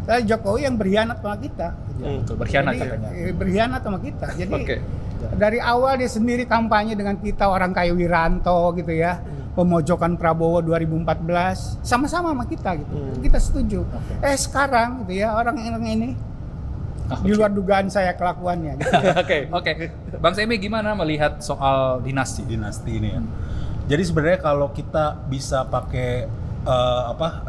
Karena Jokowi yang berkhianat sama kita. Berkhianat katanya. Berkhianat sama kita. Jadi dari awal dia sendiri kampanye dengan kita, orang kayak Wiranto gitu ya. pemojokan Prabowo 2014 sama-sama sama kita gitu. Kita setuju. Sekarang gitu ya orang-orang ini di luar dugaan saya kelakuannya gitu. Oke. Bang Semi gimana melihat soal dinasti Dinasti ini ya. Jadi sebenarnya kalau kita bisa pakai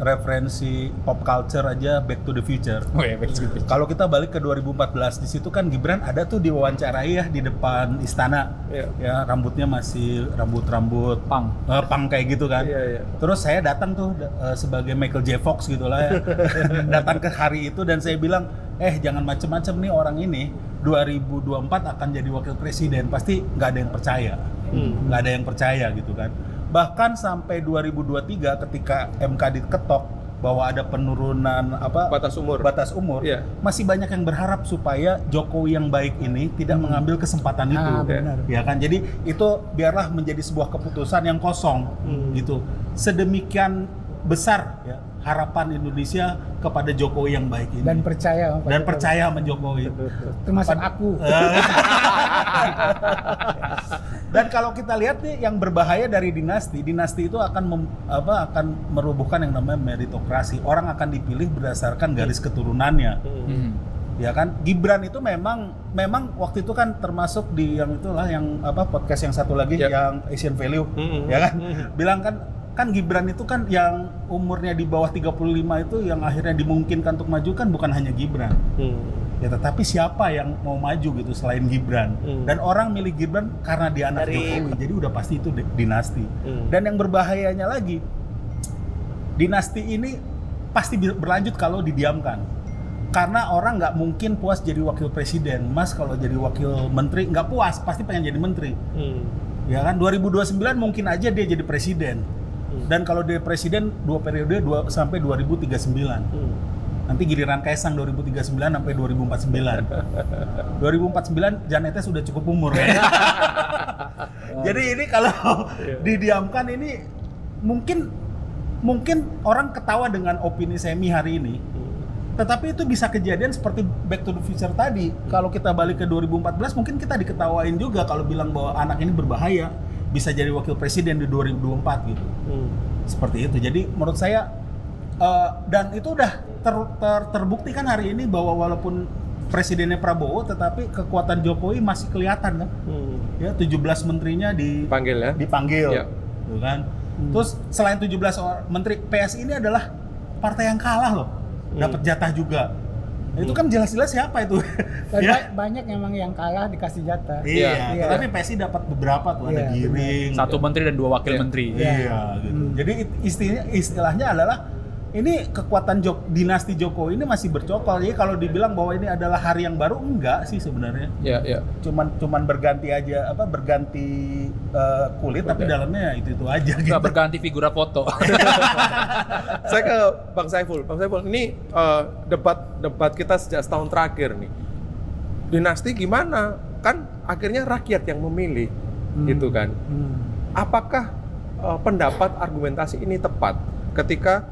referensi pop culture aja Back to the Future. Oh ya, Back to the Future. Kalau kita balik ke 2014 di situ kan Gibran ada tuh diwawancarai ya di depan istana. Ya rambutnya masih rambut punk kayak gitu kan. Terus saya datang tuh sebagai Michael J. Fox gitu lah ya. Datang ke hari itu dan saya bilang, jangan macem-macem nih orang ini 2024 akan jadi wakil presiden, pasti nggak ada yang percaya. Nggak ada yang percaya gitu kan. Bahkan sampai 2023 ketika MK diketok bahwa ada penurunan batas umur, masih banyak yang berharap supaya Jokowi yang baik ini tidak mengambil kesempatan itu. Ya kan, jadi itu biarlah menjadi sebuah keputusan yang kosong gitu. Sedemikian besar ya harapan Indonesia kepada Jokowi yang baik ini Dan percaya sama Jokowi. termasuk aku. Dan kalau kita lihat nih yang berbahaya dari dinasti itu akan akan merubuhkan yang namanya meritokrasi. Orang akan dipilih berdasarkan garis keturunannya. Ya kan, Gibran itu memang waktu itu kan termasuk di yang itulah yang podcast yang satu lagi yang Asian Value, ya kan, bilang kan Gibran itu kan yang umurnya di bawah 35 itu yang akhirnya dimungkinkan untuk maju kan bukan hanya Gibran. Ya tetapi siapa yang mau maju gitu selain Gibran. Dan orang milih Gibran karena dia anak Jokowi. Jadi udah pasti itu dinasti. Dan yang berbahayanya lagi, dinasti ini pasti berlanjut kalau didiamkan. Karena orang nggak mungkin puas jadi wakil presiden. Mas kalau jadi wakil menteri nggak puas, pasti pengen jadi menteri. Ya kan, 2029 mungkin aja dia jadi presiden. Dan kalau dia presiden 2 periode sampai 2039. Nanti giliran Kaisang 2039 sampai 2049. 2049 Janete sudah cukup umur ya. Jadi ini kalau didiamkan ini mungkin orang ketawa dengan opini Semi hari ini. Tetapi itu bisa kejadian seperti Back to the Future tadi. Kalau kita balik ke 2014 mungkin kita diketawain juga kalau bilang bahwa anak ini berbahaya, bisa jadi wakil presiden di 2024 gitu. Seperti itu. Jadi menurut saya dan itu udah terbukti kan hari ini bahwa walaupun presidennya Prabowo tetapi kekuatan Jokowi masih kelihatan kan. Ya 17 menterinya dipanggil Ya. Tuh kan. Terus selain 17 menteri, PSI ini adalah partai yang kalah loh. Dapat jatah juga. Itu kan jelas-jelas siapa itu. Banyak memang yang kalah dikasih jatah. Iya. Tapi PSI dapat beberapa tuh, ada Giring, 1 menteri dan 2 wakil menteri. Iya, gitu. Jadi istilahnya adalah ini kekuatan dinasti Jokowi ini masih bercokol. Jadi kalau dibilang bahwa ini adalah hari yang baru, enggak sih sebenarnya. Iya. Cuman berganti aja berganti kulit tapi dalamnya itu aja gitu. Nggak berganti figura foto. Saya ke Bang Saiful. Bang Saiful, ini debat kita sejak setahun terakhir nih. Dinasti gimana? Kan akhirnya rakyat yang memilih, gitu kan. Apakah pendapat argumentasi ini tepat ketika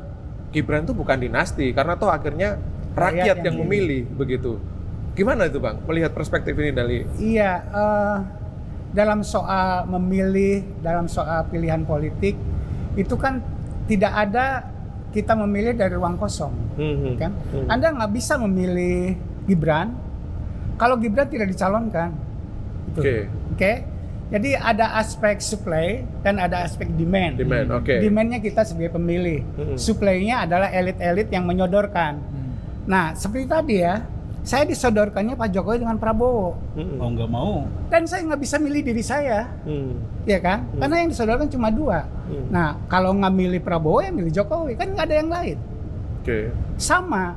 Gibran itu bukan dinasti, karena toh akhirnya rakyat yang memilih, begitu. Gimana itu Bang, melihat perspektif ini dari... Iya, dalam soal memilih, dalam soal pilihan politik, itu kan tidak ada kita memilih dari ruang kosong, kan? Anda nggak bisa memilih Gibran kalau Gibran tidak dicalonkan. Oke. Jadi ada aspek supply dan ada aspek demand. Demand-nya kita sebagai pemilih. Supply-nya adalah elit-elit yang menyodorkan. Nah, seperti tadi ya, saya disodorkannya Pak Jokowi dengan Prabowo. Mau nggak mau. Dan saya nggak bisa milih diri saya. Ya kan? Karena yang disodorkan cuma 2. Nah, kalau nggak milih Prabowo ya milih Jokowi. Kan nggak ada yang lain. Sama.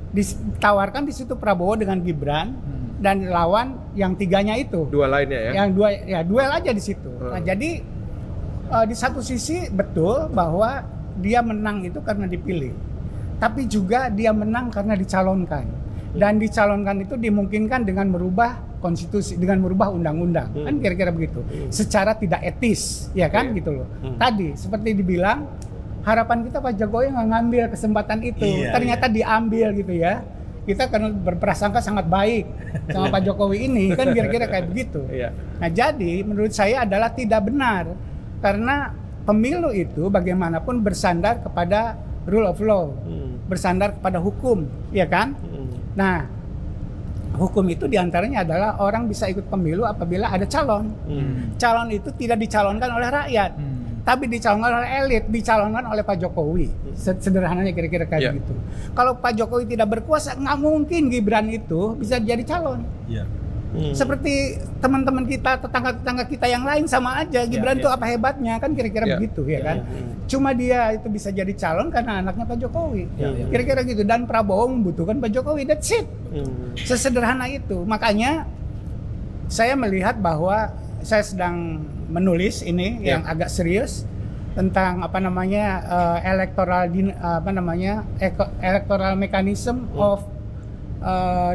Ditawarkan di situ Prabowo dengan Gibran. Dan lawan yang 3-nya itu. 2 lainnya ya? Yang 2, ya duel aja di situ. Nah, jadi di satu sisi betul bahwa dia menang itu karena dipilih. Tapi juga dia menang karena dicalonkan. Dan dicalonkan itu dimungkinkan dengan merubah konstitusi, dengan merubah undang-undang. Kan kira-kira begitu. Secara tidak etis, ya kan gitu loh. Tadi seperti dibilang, harapan kita Pak Jokowi nggak ngambil kesempatan itu. Ternyata diambil gitu ya. Kita kan berprasangka sangat baik sama Pak Jokowi ini, kan kira-kira kayak begitu. Nah jadi menurut saya adalah tidak benar, karena pemilu itu bagaimanapun bersandar kepada rule of law, bersandar kepada hukum, ya kan? Nah, hukum itu diantaranya adalah orang bisa ikut pemilu apabila ada calon. Calon itu tidak dicalonkan oleh rakyat, tapi dicalonkan oleh elit, dicalonkan oleh Pak Jokowi. Sederhananya kira-kira kayak gitu. Kalau Pak Jokowi tidak berkuasa, nggak mungkin Gibran itu bisa jadi calon. Seperti teman-teman kita, tetangga-tetangga kita yang lain sama aja. Gibran itu apa hebatnya, kan kira-kira begitu ya kan. Cuma dia itu bisa jadi calon karena anaknya Pak Jokowi. Kira-kira gitu. Dan Prabowo membutuhkan Pak Jokowi, that's it. Sesederhana itu. Makanya saya melihat bahwa saya sedang menulis ini yang agak serius tentang electoral mechanism of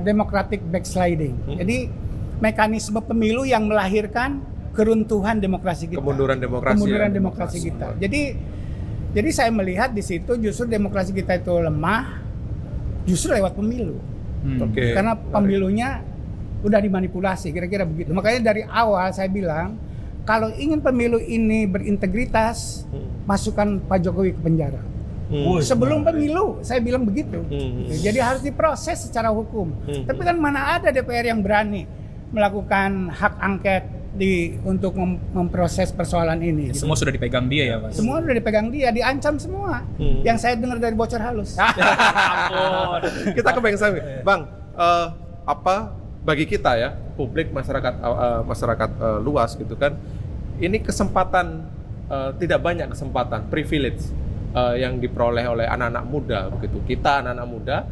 democratic backsliding. Jadi mekanisme pemilu yang melahirkan keruntuhan demokrasi kita. Kemunduran demokrasi kita. Jadi saya melihat di situ justru demokrasi kita itu lemah justru lewat pemilu. Karena pemilunya udah dimanipulasi, kira-kira begitu. Makanya dari awal saya bilang kalau ingin pemilu ini berintegritas, masukkan Pak Jokowi ke penjara. Sebelum pemilu, saya bilang begitu. Jadi harus diproses secara hukum. Tapi kan mana ada DPR yang berani melakukan hak angket untuk memproses persoalan ini. Semua sudah dipegang dia ya, Mas. Semua sudah dipegang dia, diancam semua. Yang saya dengar dari bocor halus. Kita ke Bang Sami. Bang, apa bagi kita ya, publik, masyarakat luas gitu kan, ini kesempatan, tidak banyak kesempatan, privilege yang diperoleh oleh anak-anak muda begitu. Kita anak-anak muda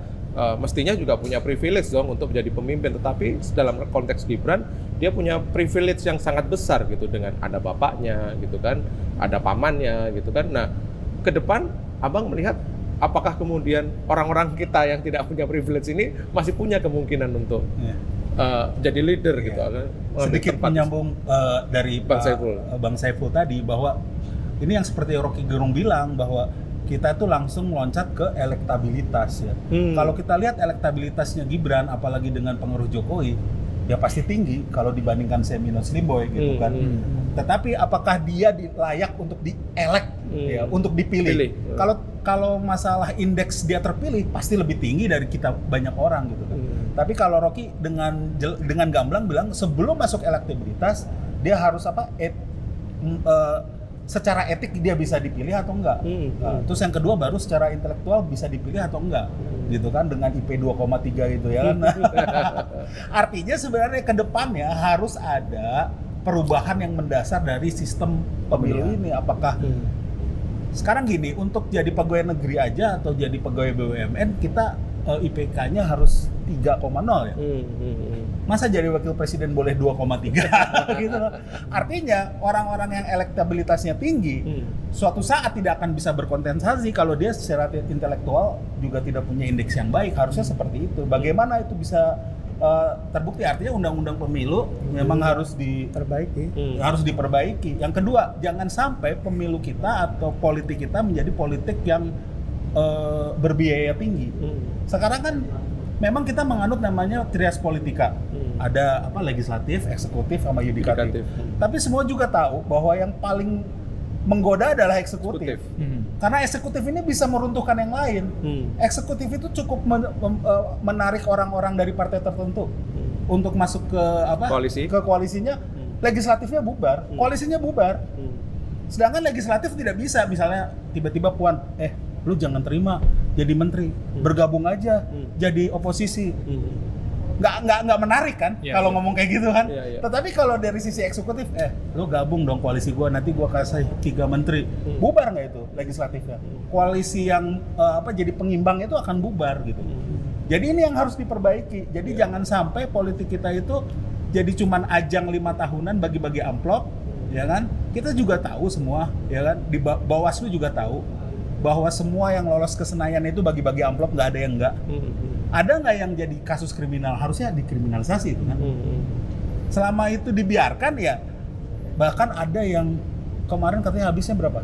mestinya juga punya privilege dong untuk menjadi pemimpin, tetapi dalam konteks Gibran dia punya privilege yang sangat besar gitu, dengan ada bapaknya gitu kan, ada pamannya gitu kan. Nah, ke depan Abang melihat apakah kemudian orang-orang kita yang tidak punya privilege ini masih punya kemungkinan untuk jadi leader gitu. Sedikit menyambung dari Bang Saiful tadi, bahwa ini yang seperti Rocky Gerung bilang, bahwa kita tuh langsung meloncat ke elektabilitas ya. Kalau kita lihat elektabilitasnya Gibran, apalagi dengan pengaruh Jokowi, ya pasti tinggi kalau dibandingkan Semino Slimboy gitu kan. Tetapi apakah dia layak untuk dielek ya, untuk dipilih? Kalau masalah indeks dia terpilih pasti lebih tinggi dari kita banyak orang gitu kan. Tapi kalau Rocky dengan gamblang bilang sebelum masuk elektabilitas dia harus secara etik dia bisa dipilih atau enggak. Nah, terus yang kedua baru secara intelektual bisa dipilih atau enggak, gitu kan, dengan IP 2,3 itu ya kan. Artinya sebenarnya ke depannya harus ada perubahan yang mendasar dari sistem pemilu ini. Apakah sekarang gini, untuk jadi pegawai negeri aja atau jadi pegawai BUMN kita IPK-nya harus 3,0 ya. Masa jadi wakil presiden boleh 2,3 gitu. Artinya orang-orang yang elektabilitasnya tinggi suatu saat tidak akan bisa berkontestasi kalau dia secara intelektual juga tidak punya indeks yang baik. Harusnya seperti itu. Bagaimana itu bisa terbukti? Artinya undang-undang pemilu memang harus diperbaiki. Yang kedua, jangan sampai pemilu kita atau politik kita menjadi politik yang berbiaya tinggi. Sekarang kan memang kita menganut namanya trias politika. Ada legislatif, eksekutif, sama yudikatif. Tapi semua juga tahu bahwa yang paling menggoda adalah eksekutif. Karena eksekutif ini bisa meruntuhkan yang lain. Eksekutif itu cukup menarik orang-orang dari partai tertentu untuk masuk ke ke koalisinya. Legislatifnya bubar, koalisinya bubar. Sedangkan legislatif tidak bisa, misalnya tiba-tiba Puan, lu jangan terima jadi menteri, bergabung aja jadi oposisi. Nggak menarik kan kalau ngomong kayak gitu kan. Tetapi kalau dari sisi eksekutif, lu gabung dong koalisi gua, nanti gua kasih 3 menteri. Bubar nggak itu legislatifnya? Koalisi yang jadi pengimbang itu akan bubar gitu. Jadi ini yang harus diperbaiki. Jadi jangan sampai politik kita itu jadi cuman ajang 5 tahunan bagi-bagi amplop, ya kan? Kita juga tahu semua, ya kan? Di Bawaslu juga tahu bahwa semua yang lolos ke Senayan itu bagi-bagi amplop, nggak ada yang enggak. Ada nggak yang jadi kasus kriminal? Harusnya dikriminalisasi itu kan. Selama itu dibiarkan ya, bahkan ada yang kemarin katanya habisnya berapa?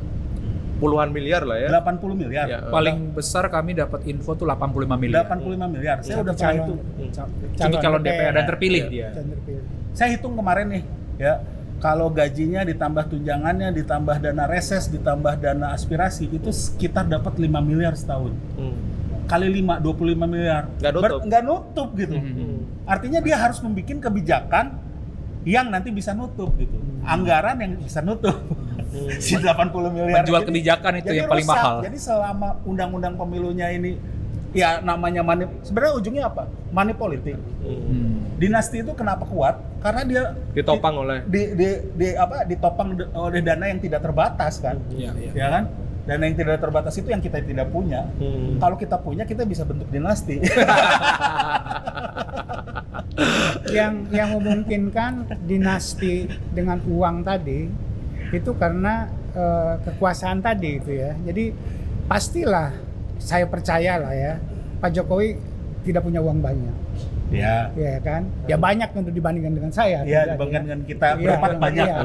Puluhan miliar lah ya. 80 miliar. Ya, paling besar kami dapat info tuh 85 miliar. 85 miliar. Saya udah pernah hitung. Untuk calon DPR dan terpilih dia. Saya hitung kemarin nih, ya. kalau gajinya ditambah tunjangannya, ditambah dana reses, ditambah dana aspirasi, itu sekitar dapat 5 miliar setahun. Kali 5, 25 miliar. Nggak nutup gitu. Artinya dia harus membuat kebijakan yang nanti bisa nutup gitu. Anggaran yang bisa nutup. Si 80 miliar. Menjual kebijakan itu yang paling mahal. Jadi selama undang-undang pemilunya ini ya namanya money, sebenarnya ujungnya apa? Money politik. Dinasti itu kenapa kuat? Karena dia Ditopang oleh ditopang oleh dana yang tidak terbatas kan? Iya. Ya kan? Dana yang tidak terbatas itu yang kita tidak punya. Kalau kita punya, kita bisa bentuk dinasti. Yang memungkinkan dinasti dengan uang tadi itu karena kekuasaan tadi itu ya. Jadi pastilah saya percaya lah ya, Pak Jokowi tidak punya uang banyak. Ya. Ya kan? Ya banyak tentu dibandingkan dengan saya. Ya, dibandingkan dengan kita berempat banyak. Iya.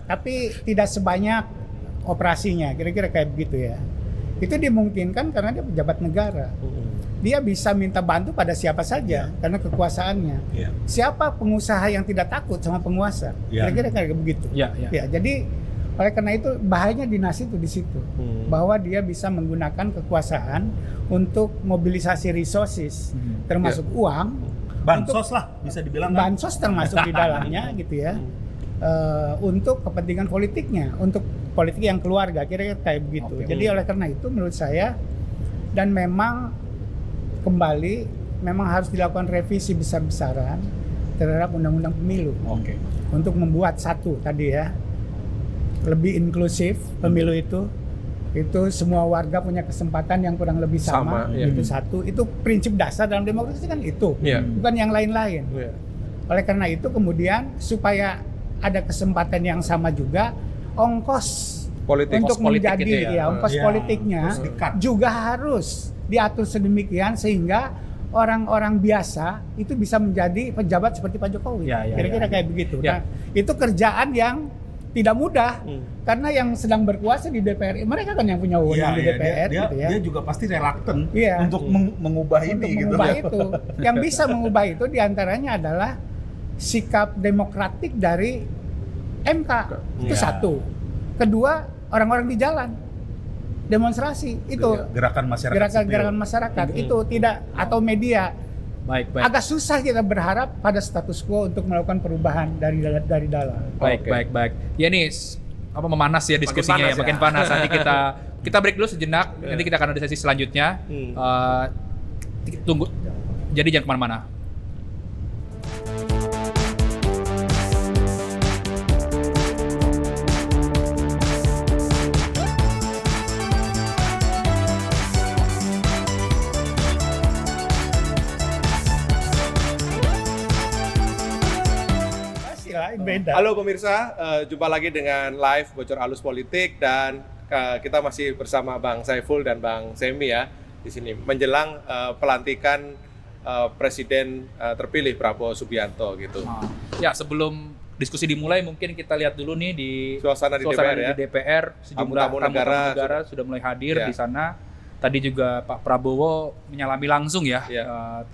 Tapi tidak sebanyak operasinya, kira-kira kayak begitu ya. Itu dimungkinkan karena dia pejabat negara. Dia bisa minta bantu pada siapa saja karena kekuasaannya. Ya. Siapa pengusaha yang tidak takut sama penguasa? Ya. Kira-kira kayak begitu. Ya. Ya, jadi oleh karena itu bahayanya dinasti itu di situ. Bahwa dia bisa menggunakan kekuasaan untuk mobilisasi resources, termasuk uang, Bansos lah bisa dibilang kan? bansos termasuk di dalamnya gitu ya. Untuk kepentingan politiknya, untuk politik yang keluarga, kira-kira kayak begitu. Jadi oleh karena itu menurut saya, dan memang kembali memang harus dilakukan revisi besar-besaran terhadap undang-undang pemilu. Untuk membuat satu tadi ya, lebih inklusif pemilu itu semua warga punya kesempatan yang kurang lebih sama, itu satu. Itu prinsip dasar dalam demokrasi kan itu, bukan yang lain-lain. Oleh karena itu kemudian supaya ada kesempatan yang sama juga, ongkos politik untuk menjadi gitu ya. ongkos politiknya juga harus diatur sedemikian sehingga orang-orang biasa itu bisa menjadi pejabat seperti Pak Jokowi. Kira-kira kayak begitu. Nah, itu kerjaan yang tidak mudah karena yang sedang berkuasa di DPR, mereka kan yang punya wewenang di DPR dia, gitu ya. dia juga pasti reluctant Iya. untuk mengubah Untuk ini mengubah gitu. itu. Yang bisa mengubah itu diantaranya adalah sikap demokratik dari MK. Itu satu. Kedua, orang-orang di jalan demonstrasi itu Gerakan masyarakat gerakan masyarakat itu tidak, atau media. Baik. Agak susah kita berharap pada status quo untuk melakukan perubahan dari dalam. Baik. Ya nih memanas ya diskusinya, makin panas. Nanti kita break dulu sejenak. Nanti kita akan ada sesi selanjutnya. Tunggu. Jadi jangan kemana-mana. Beda. Halo pemirsa, jumpa lagi dengan live Bocor Halus Politik dan kita masih bersama Bang Saiful dan Bang Semi ya di sini menjelang pelantikan Presiden terpilih Prabowo Subianto gitu. Ya, sebelum diskusi dimulai mungkin kita lihat dulu nih di Suasana di DPR ya. Di DPR sejumlah Tamu-tamu negara sudah mulai hadir di sana. Tadi juga Pak Prabowo menyalami langsung ya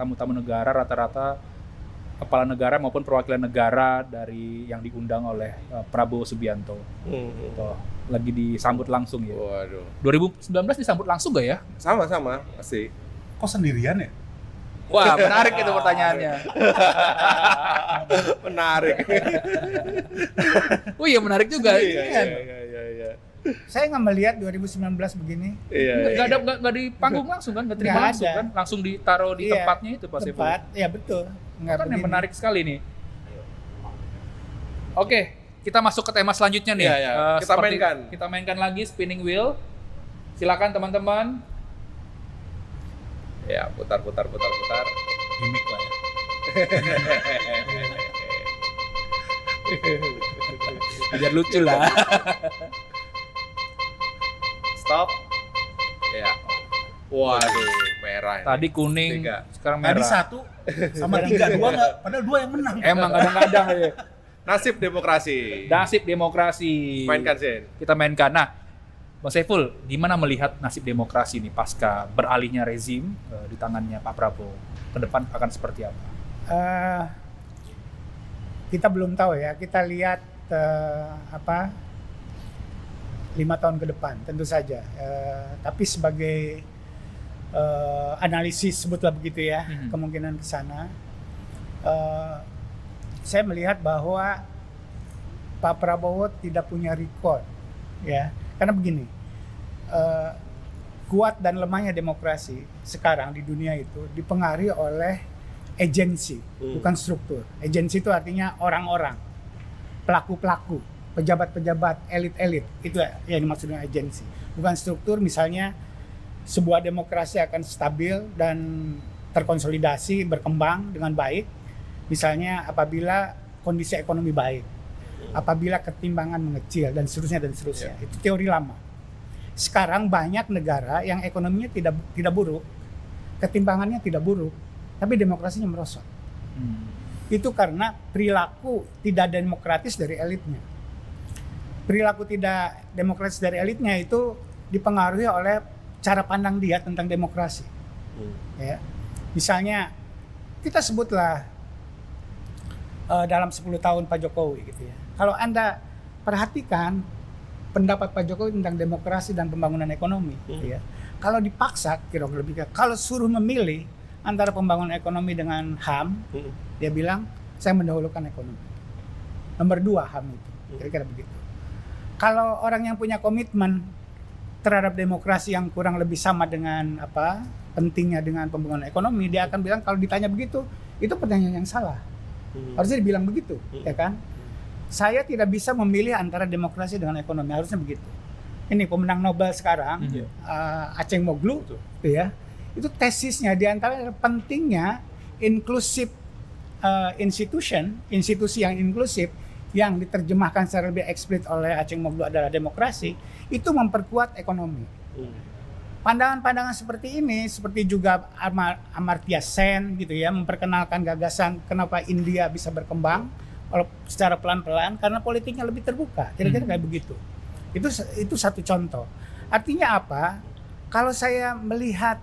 tamu-tamu negara, rata-rata kepala negara maupun perwakilan negara dari yang diundang oleh Prabowo Subianto. Tuh, lagi disambut langsung ya. Waduh. 2019 disambut langsung gak ya? Sama-sama pasti. Kok sendirian ya? Wah, menarik itu pertanyaannya. Menarik. Oh iya, menarik juga. Iya. Saya nggak melihat 2019 begini. Nggak di panggung langsung kan, nggak terima Nggak langsung ada. kan, langsung ditaruh di tempatnya itu Pak Saiful. Tempat, ya betul. Nggak Kan yang begini. menarik sekali nih. Oke, kita masuk ke tema selanjutnya nih. Iya. Kita mainkan lagi spinning wheel. Silakan teman-teman. Ya, putar. Gimik lah ya. Biar lucu lah. Stop. Ya. Waduh, merah ini. Tadi kuning, 3. sekarang merah. Tadi 1 sama 3, 2 nggak, padahal 2 yang menang. Emang kadang-kadang ya. Nasib demokrasi. Nasib demokrasi. Mainkan Sen. Kita mainkan. Nah, Bang Saiful, gimana melihat nasib demokrasi nih pasca beralihnya rezim di tangannya Pak Prabowo? Ke depan akan seperti apa? kita belum tahu ya. Kita lihat 5 tahun ke depan tentu saja. Tapi sebagai analisis sebutlah begitu ya, kemungkinan ke sana. Saya melihat bahwa Pak Prabowo tidak punya record ya. Karena begini, kuat dan lemahnya demokrasi sekarang di dunia itu dipengaruhi oleh agensi, bukan struktur. Agensi itu artinya orang-orang, pelaku-pelaku, pejabat-pejabat, elit-elit. Itu yang dimaksud dengan agensi. Bukan struktur. Misalnya sebuah demokrasi akan stabil dan terkonsolidasi, berkembang dengan baik. Misalnya apabila kondisi ekonomi baik, apabila ketimbangan mengecil dan seterusnya dan seterusnya. Itu teori lama. Sekarang banyak negara yang ekonominya tidak buruk, ketimbangannya tidak buruk, tapi demokrasinya merosot. Itu karena perilaku tidak demokratis dari elitnya. Perilaku tidak demokratis dari elitnya itu dipengaruhi oleh cara pandang dia tentang demokrasi. Ya. Misalnya kita sebutlah dalam 10 tahun Pak Jokowi gitu ya. Kalau Anda perhatikan pendapat Pak Jokowi tentang demokrasi dan pembangunan ekonomi gitu ya. Kalau dipaksa kira-kira kalau suruh memilih antara pembangunan ekonomi dengan HAM, dia bilang saya mendahulukan ekonomi. Nomor 2 HAM itu. Kira-kira begitu. Kalau orang yang punya komitmen terhadap demokrasi yang kurang lebih sama dengan pentingnya dengan pembangunan ekonomi, dia akan bilang kalau ditanya begitu, itu pertanyaan yang salah. Harusnya dibilang begitu, ya kan? Saya tidak bisa memilih antara demokrasi dengan ekonomi, harusnya begitu. Ini pemenang Nobel sekarang, Acemoglu, gitu ya. Itu tesisnya diantara pentingnya inklusif institusi yang inklusif yang diterjemahkan secara lebih eksplisit oleh Acemoglu adalah demokrasi, itu memperkuat ekonomi. Pandangan-pandangan seperti ini, seperti juga Amartya Sen gitu ya, memperkenalkan gagasan kenapa India bisa berkembang secara pelan-pelan karena politiknya lebih terbuka. Kira-kira kayak begitu. Itu satu contoh. Artinya apa? Kalau saya melihat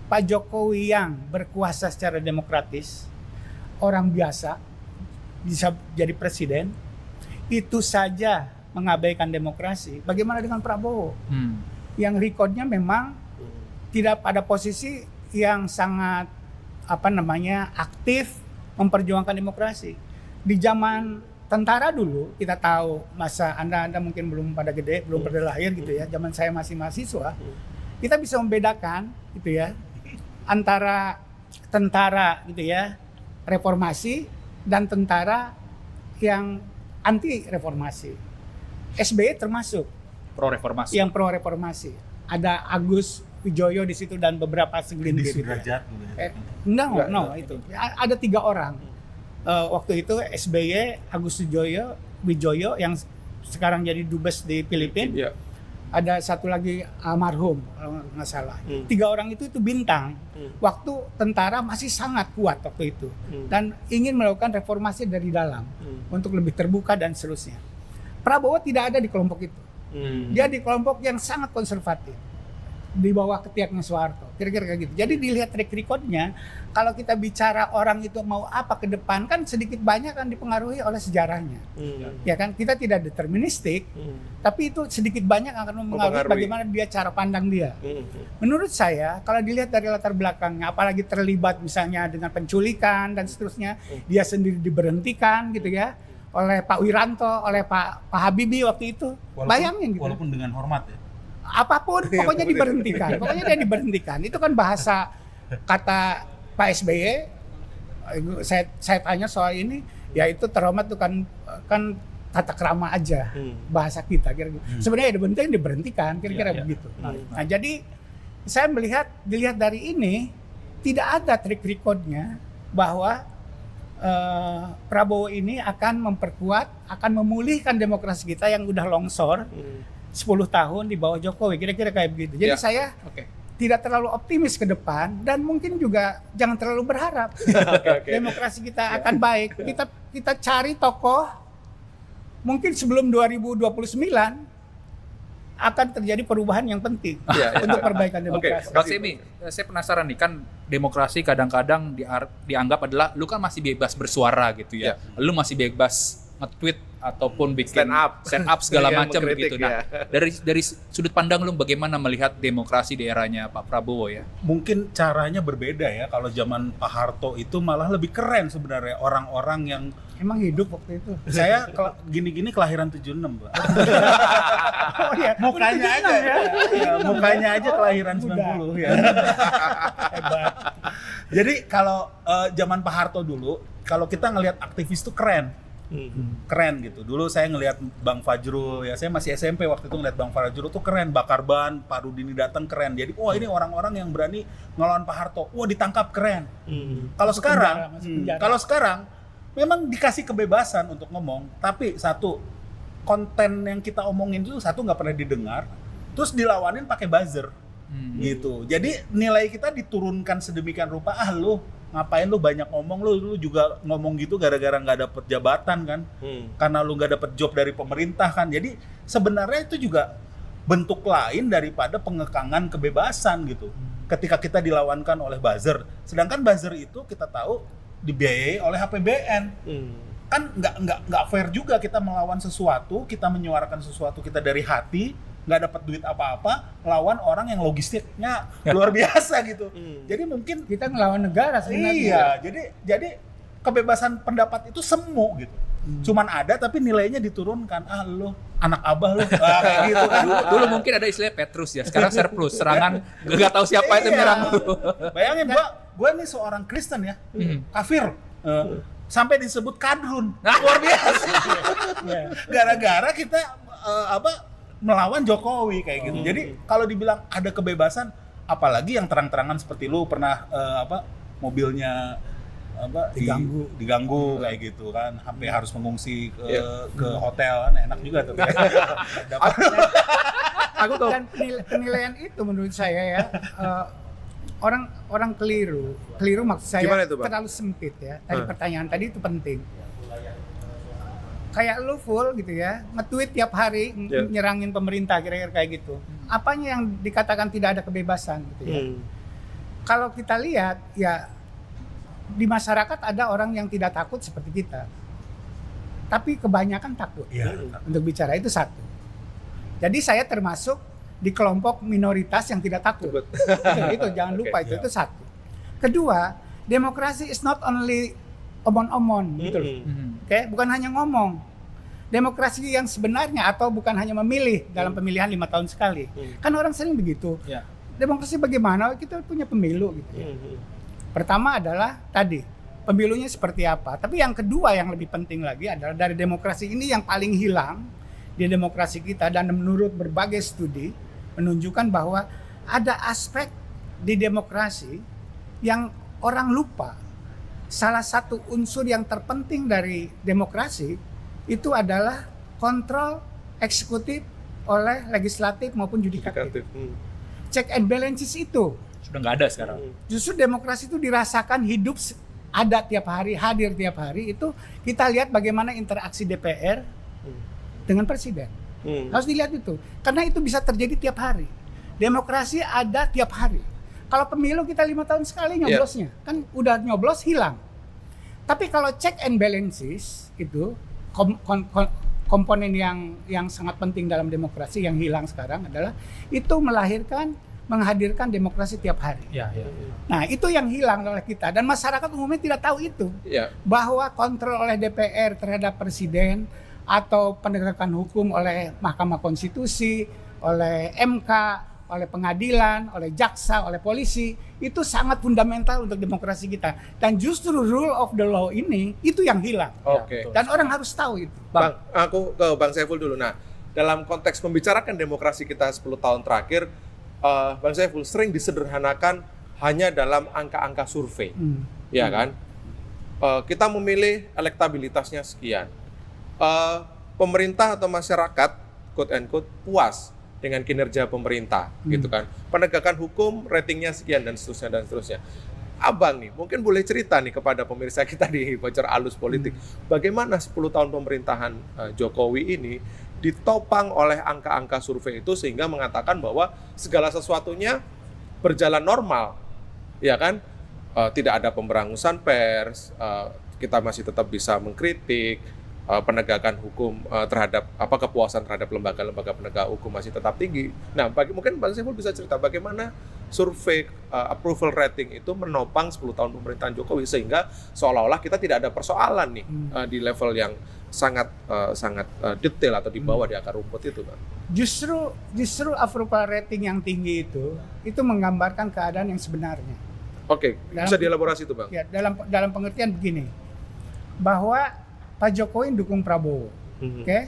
Pak Jokowi yang berkuasa secara demokratis, orang biasa bisa jadi presiden, itu saja mengabaikan demokrasi. Bagaimana dengan Prabowo? Yang recordnya memang tidak pada posisi yang sangat aktif memperjuangkan demokrasi. Di zaman tentara dulu kita tahu, masa Anda mungkin belum pada gede, belum pada lahir gitu ya. Zaman saya masih mahasiswa, kita bisa membedakan gitu ya antara tentara gitu ya reformasi dan tentara yang anti reformasi. SBY termasuk Pro reformasi. yang pro reformasi. Ada Agus Wijoyo di situ dan beberapa segelintir gitu. No, itu. Ada 3 orang. Waktu itu SBY, Agus Wijoyo yang sekarang jadi dubes di Filipina. Ada satu lagi almarhum kalau nggak salah. 3 orang itu bintang. Waktu tentara masih sangat kuat waktu itu dan ingin melakukan reformasi dari dalam untuk lebih terbuka dan seterusnya. Prabowo tidak ada di kelompok itu. Dia di kelompok yang sangat konservatif di bawah ketiaknya Soeharto, kira-kira kayak gitu. Jadi dilihat track record-nya, kalau kita bicara orang itu mau apa ke depan kan sedikit banyak kan dipengaruhi oleh sejarahnya. Ya kan, kita tidak deterministik, tapi itu sedikit banyak akan mempengaruhi bagaimana dia cara pandang dia. Menurut saya, kalau dilihat dari latar belakangnya, apalagi terlibat misalnya dengan penculikan dan seterusnya, dia sendiri diberhentikan gitu ya oleh Pak Wiranto, oleh Pak Habibie waktu itu. Bayangin gitu. Walaupun dengan hormat ya. Apapun, pokoknya diberhentikan. Pokoknya dia diberhentikan. Itu kan bahasa kata Pak SBY. Saya tanya soal ini, ya itu terhormat itu kan tata krama aja bahasa kita. Kira-kira. Sebenarnya diberhentikan, kira-kira begitu. Nah, jadi saya dilihat dari ini tidak ada track record-nya bahwa Prabowo ini akan memperkuat, akan memulihkan demokrasi kita yang udah longsor 10 tahun di bawah Jokowi, kira-kira kayak begitu. Jadi saya tidak terlalu optimis ke depan dan mungkin juga jangan terlalu berharap demokrasi kita akan baik. Kita cari tokoh mungkin sebelum 2029 akan terjadi perubahan yang penting untuk perbaikan demokrasi. Bang Semi, saya penasaran nih, kan demokrasi kadang-kadang dianggap adalah lu kan masih bebas bersuara gitu ya. Lu masih bebas nge-tweet ataupun bikin stand up segala macam begitu. Nah, dari sudut pandang lu bagaimana melihat demokrasi di eranya Pak Prabowo ya? Mungkin caranya berbeda ya. Kalau zaman Pak Harto itu malah lebih keren sebenarnya orang-orang yang Emang hidup waktu itu. saya gini-gini kelahiran 76, Pak. Oh iya, Mukanya aja ya. Mukanya aja kelahiran 90 ya. Hebat. Jadi kalau zaman Pak Harto dulu, kalau kita ngelihat aktivis tuh keren. Keren gitu. Dulu saya ngelihat Bang Fajrul ya, saya masih SMP waktu itu ngelihat Bang Fajrul tuh keren, bakar ban, Pak Rudini datang keren. Jadi wah ini orang-orang yang berani ngelawan Pak Harto. Wah ditangkap keren. Kalau sekarang memang dikasih kebebasan untuk ngomong, tapi satu konten yang kita omongin itu nggak pernah didengar, terus dilawanin pakai buzzer. Gitu. Jadi nilai kita diturunkan sedemikian rupa. Lu ngapain lu banyak ngomong, lu juga ngomong gitu gara-gara nggak dapet jabatan kan, karena lu nggak dapet job dari pemerintah kan. Jadi sebenarnya itu juga bentuk lain daripada pengekangan kebebasan gitu. Ketika kita dilawankan oleh buzzer, sedangkan buzzer itu kita tahu dibiayai oleh APBN. Kan nggak fair juga kita melawan sesuatu, kita menyuarakan sesuatu kita dari hati, nggak dapat duit apa-apa, lawan orang yang logistiknya luar biasa gitu. Jadi mungkin Kita ngelawan negara sebenarnya. iya, jadi kebebasan pendapat itu semu gitu. Cuman ada tapi nilainya diturunkan. Lu anak abah lu. Kayak gitu kan. Dulu mungkin ada istilah Petrus ya, sekarang surplus, serangan nggak tahu siapa itu menyerang lu. Bayangin gue nih seorang Kristen ya, kafir. Sampai disebut kadrun. Luar biasa. Gara-gara kita melawan Jokowi kayak gitu. Jadi kalau dibilang ada kebebasan, apalagi yang terang-terangan seperti lu pernah mobilnya diganggu kayak gitu kan, sampai harus mengungsi ke hotel kan, enak juga tuh. Dan penilaian itu menurut saya ya, orang keliru maksud saya terlalu sempit ya. Tadi pertanyaan tadi itu penting. Kayak lu full gitu ya, nge-tweet tiap hari nyerangin pemerintah kira-kira kayak gitu. Apanya yang dikatakan tidak ada kebebasan gitu ya. Kalau kita lihat ya di masyarakat ada orang yang tidak takut seperti kita. Tapi kebanyakan takut untuk bicara, itu satu. Jadi saya termasuk di kelompok minoritas yang tidak takut. Itu jangan lupa itu satu. Kedua, demokrasi is not only omon-omon gitu loh. Oke, bukan hanya ngomong. Demokrasi yang sebenarnya atau bukan hanya memilih dalam pemilihan 5 tahun sekali. Kan orang sering begitu. Demokrasi bagaimana? Kita punya pemilu gitu. Pertama adalah tadi pemilunya seperti apa. Tapi yang kedua yang lebih penting lagi adalah dari demokrasi ini yang paling hilang di demokrasi kita, dan menurut berbagai studi menunjukkan bahwa ada aspek di demokrasi yang orang lupa. Salah satu unsur yang terpenting dari demokrasi itu adalah kontrol eksekutif oleh legislatif maupun yudikatif. Check and balances itu Sudah nggak ada sekarang. Justru demokrasi itu dirasakan hidup, ada tiap hari, hadir tiap hari. Itu kita lihat bagaimana interaksi DPR dengan presiden. Harus dilihat itu, karena itu bisa terjadi tiap hari. Demokrasi ada tiap hari. Kalau pemilu kita 5 tahun sekali nyoblosnya, kan udah nyoblos hilang. Tapi kalau check and balances itu komponen yang sangat penting dalam demokrasi yang hilang sekarang adalah itu menghadirkan demokrasi tiap hari. Nah itu yang hilang oleh kita, dan masyarakat umumnya tidak tahu itu. Bahwa kontrol oleh DPR terhadap presiden atau penegakan hukum oleh Mahkamah Konstitusi, oleh MK, oleh pengadilan, oleh jaksa, oleh polisi, itu sangat fundamental untuk demokrasi kita. Dan justru rule of the law ini itu yang hilang. Dan orang harus tahu itu. Bang, aku ke Bang Saiful dulu. Nah, dalam konteks membicarakan demokrasi kita 10 tahun terakhir, Bang Saiful sering disederhanakan hanya dalam angka-angka survei. Ya kan? Kita memilih elektabilitasnya sekian. Pemerintah atau masyarakat quote and quote puas dengan kinerja pemerintah gitu kan. Penegakan hukum ratingnya sekian dan seterusnya. Abang nih mungkin boleh cerita nih kepada pemirsa kita di Bocor Alus Politik, bagaimana 10 tahun pemerintahan Jokowi ini ditopang oleh angka-angka survei itu sehingga mengatakan bahwa segala sesuatunya berjalan normal, ya kan? Tidak ada pemberangusan pers, kita masih tetap bisa mengkritik, penegakan hukum terhadap kepuasan terhadap lembaga-lembaga penegak hukum masih tetap tinggi. Nah, mungkin Bang Saiful bisa cerita bagaimana survei approval rating itu menopang 10 tahun pemerintahan Jokowi sehingga seolah-olah kita tidak ada persoalan nih di level yang sangat detail atau di bawah di akar rumput itu, Bang. Justru approval rating yang tinggi itu menggambarkan keadaan yang sebenarnya. Oke, bisa dielaborasi itu, Bang. Ya, dalam pengertian begini, bahwa Pak Jokowi dukung Prabowo, oke?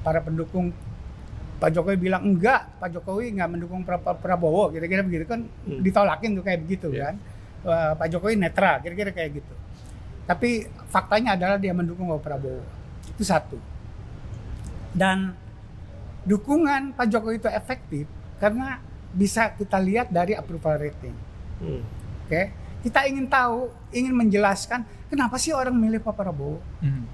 Para pendukung Pak Jokowi bilang enggak, Pak Jokowi nggak mendukung Prabowo, kira-kira begitu kan, ditolakin tuh kayak begitu kan? Pak Jokowi netral, kira-kira kayak gitu. Tapi faktanya adalah dia mendukung Pak Prabowo, itu satu. Dan dukungan Pak Jokowi itu efektif karena bisa kita lihat dari approval rating. Oke, kita ingin menjelaskan kenapa sih orang milih Pak Prabowo.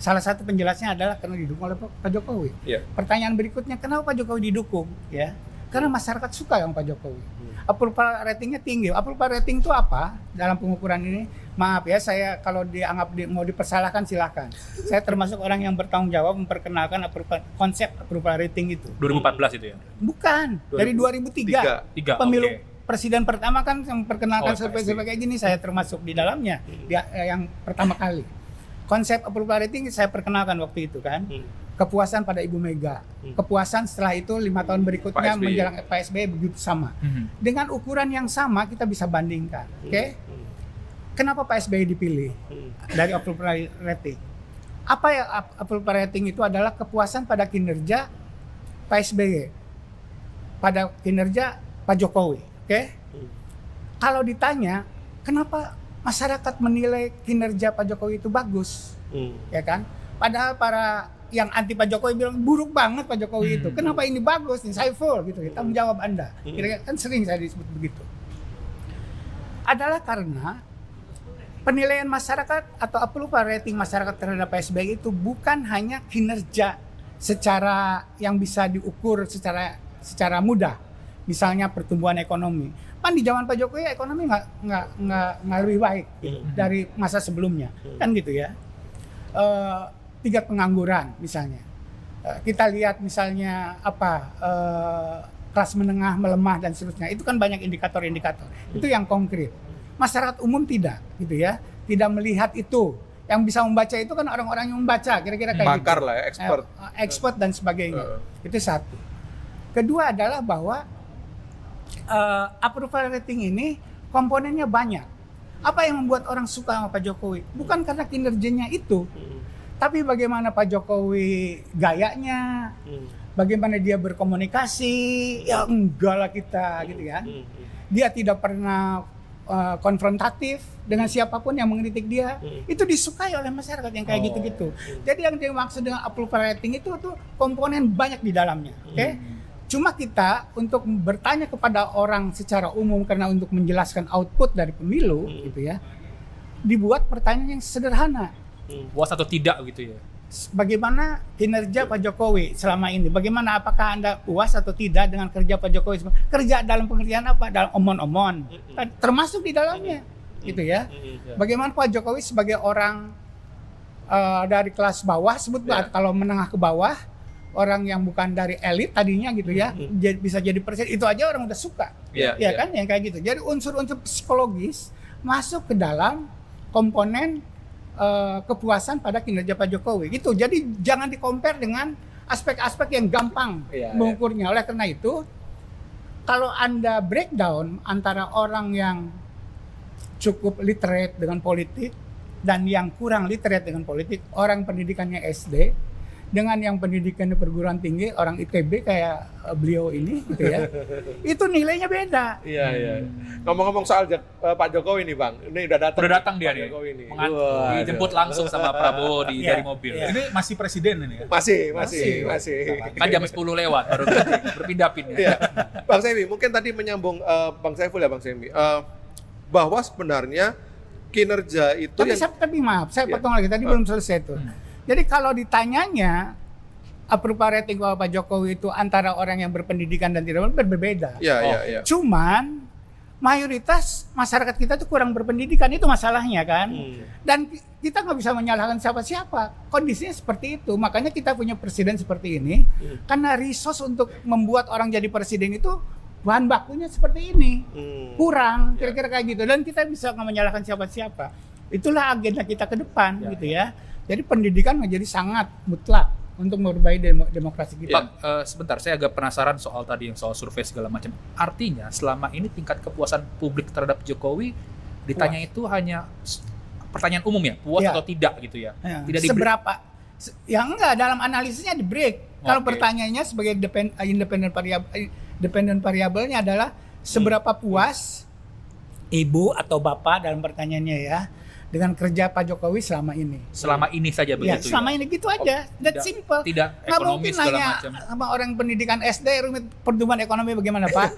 Salah satu penjelasnya adalah karena didukung oleh Pak Jokowi. Pertanyaan berikutnya, kenapa Pak Jokowi didukung? Ya, karena masyarakat suka dengan Pak Jokowi. Approval ratingnya tinggi. Approval rating itu apa dalam pengukuran ini? Maaf ya, saya kalau dianggap mau dipersalahkan silahkan. Saya termasuk orang yang bertanggung jawab memperkenalkan konsep approval rating itu. 2014 itu ya? Bukan, dari 2003. Pemilu presiden pertama kan yang memperkenalkan survei kayak gini, saya termasuk di dalamnya, yang pertama kali. Konsep approval rating saya perkenalkan waktu itu kan. Kepuasan pada Ibu Mega, kepuasan setelah itu 5 tahun berikutnya menjelang Pak SBY begitu sama. Dengan ukuran yang sama kita bisa bandingkan, oke? Kenapa Pak SBY dipilih dari approval rating? Apa ya approval rating itu adalah kepuasan pada kinerja Pak SBY, pada kinerja Pak Jokowi, oke? Kalau ditanya kenapa masyarakat menilai kinerja Pak Jokowi itu bagus, ya kan? Padahal para yang anti Pak Jokowi bilang buruk banget Pak Jokowi itu. Kenapa ini bagus nih, Saiful gitu. Tanggung jawab Anda. Kira-kira kan sering saya disebut begitu. Adalah karena penilaian masyarakat atau approval rating masyarakat terhadap Pak SBY itu bukan hanya kinerja secara yang bisa diukur secara mudah. Misalnya pertumbuhan ekonomi. Kan di zaman Pak Jokowi ekonomi nggak lebih baik gitu, dari masa sebelumnya. Kan gitu ya. Tingkat pengangguran misalnya, kita lihat misalnya kelas menengah melemah dan seterusnya, itu kan banyak indikator-indikator itu yang konkret. Masyarakat umum tidak gitu ya, tidak melihat itu. Yang bisa membaca itu kan orang-orang yang membaca, kira-kira kayak pakar gitu. lah ya, expert dan sebagainya. Itu satu. Kedua adalah bahwa approval rating ini komponennya banyak. Apa yang membuat orang suka sama Pak Jokowi? Bukan karena kinerjanya itu, tapi bagaimana Pak Jokowi gayanya, bagaimana dia berkomunikasi, ya enggak lah kita gitu ya. Dia tidak pernah konfrontatif dengan siapapun yang mengkritik dia. Itu disukai oleh masyarakat yang kayak gitu-gitu. Jadi yang dimaksud dengan approval rating itu tuh komponen banyak di dalamnya, oke? Cuma kita untuk bertanya kepada orang secara umum karena untuk menjelaskan output dari pemilu gitu ya, dibuat pertanyaan yang sederhana. Puas atau tidak gitu ya? Bagaimana kinerja Pak Jokowi selama ini? Bagaimana, apakah Anda puas atau tidak dengan kerja Pak Jokowi? Kerja dalam pengertian apa? Dalam omon-omon, termasuk di dalamnya, gitu ya. Bagaimana Pak Jokowi sebagai orang dari kelas bawah, kalau menengah ke bawah, orang yang bukan dari elit tadinya gitu ya, bisa jadi presiden, itu aja orang udah suka, ya kan? Yang kayak gitu. Jadi unsur-unsur psikologis masuk ke dalam komponen kepuasan pada kinerja Pak Jokowi gitu. Jadi jangan di-compare dengan aspek-aspek yang gampang mengukurnya. Oleh karena itu, kalau Anda breakdown antara orang yang cukup literate dengan politik dan yang kurang literate dengan politik, orang pendidikannya SD dengan yang pendidikannya perguruan tinggi, orang ITB kayak beliau ini gitu ya. Itu nilainya beda. Iya. Ngomong-ngomong soal Pak Jokowi nih, Bang. Ini udah datang dia nih. Dijemput langsung sama Prabowo dari mobil. Ini masih presiden ini ya? Masih. Kan jam 10 lewat baru berpindah-pindah. Iya. Bang Semi, mungkin tadi menyambung Bang Saiful ya, Bang Semi. Bahwa sebenarnya kinerja itu tapi maaf, saya potong lagi, tadi belum selesai tuh. Jadi kalau ditanyanya approval rating bahwa Pak Jokowi itu antara orang yang berpendidikan dan tidak berbeda. Iya. Cuman mayoritas masyarakat kita tuh kurang berpendidikan, itu masalahnya kan. Dan kita nggak bisa menyalahkan siapa-siapa. Kondisinya seperti itu. Makanya kita punya presiden seperti ini. Karena resource untuk membuat orang jadi presiden itu bahan bakunya seperti ini. Kurang, kira-kira kayak gitu. Dan kita bisa nggak menyalahkan siapa-siapa. Itulah agenda kita ke depan gitu ya. Jadi pendidikan menjadi sangat mutlak untuk merubah demokrasi kita. Pak, sebentar, saya agak penasaran soal tadi yang soal survei segala macam. Artinya selama ini tingkat kepuasan publik terhadap Jokowi ditanya itu hanya pertanyaan umum ya, puas atau tidak gitu ya? Tidak seberapa? Ya enggak, dalam analisisnya di break. Kalau pertanyaannya sebagai independent variabelnya adalah seberapa puas ibu atau bapak dalam pertanyaannya ya dengan kerja Pak Jokowi selama ini. Selama ini saja begitu ya? Selama ini gitu aja. That's simple. Tidak nggak ekonomi mungkin segala nanya macam. sama orang pendidikan SD rumit pertumbuhan ekonomi bagaimana Pak.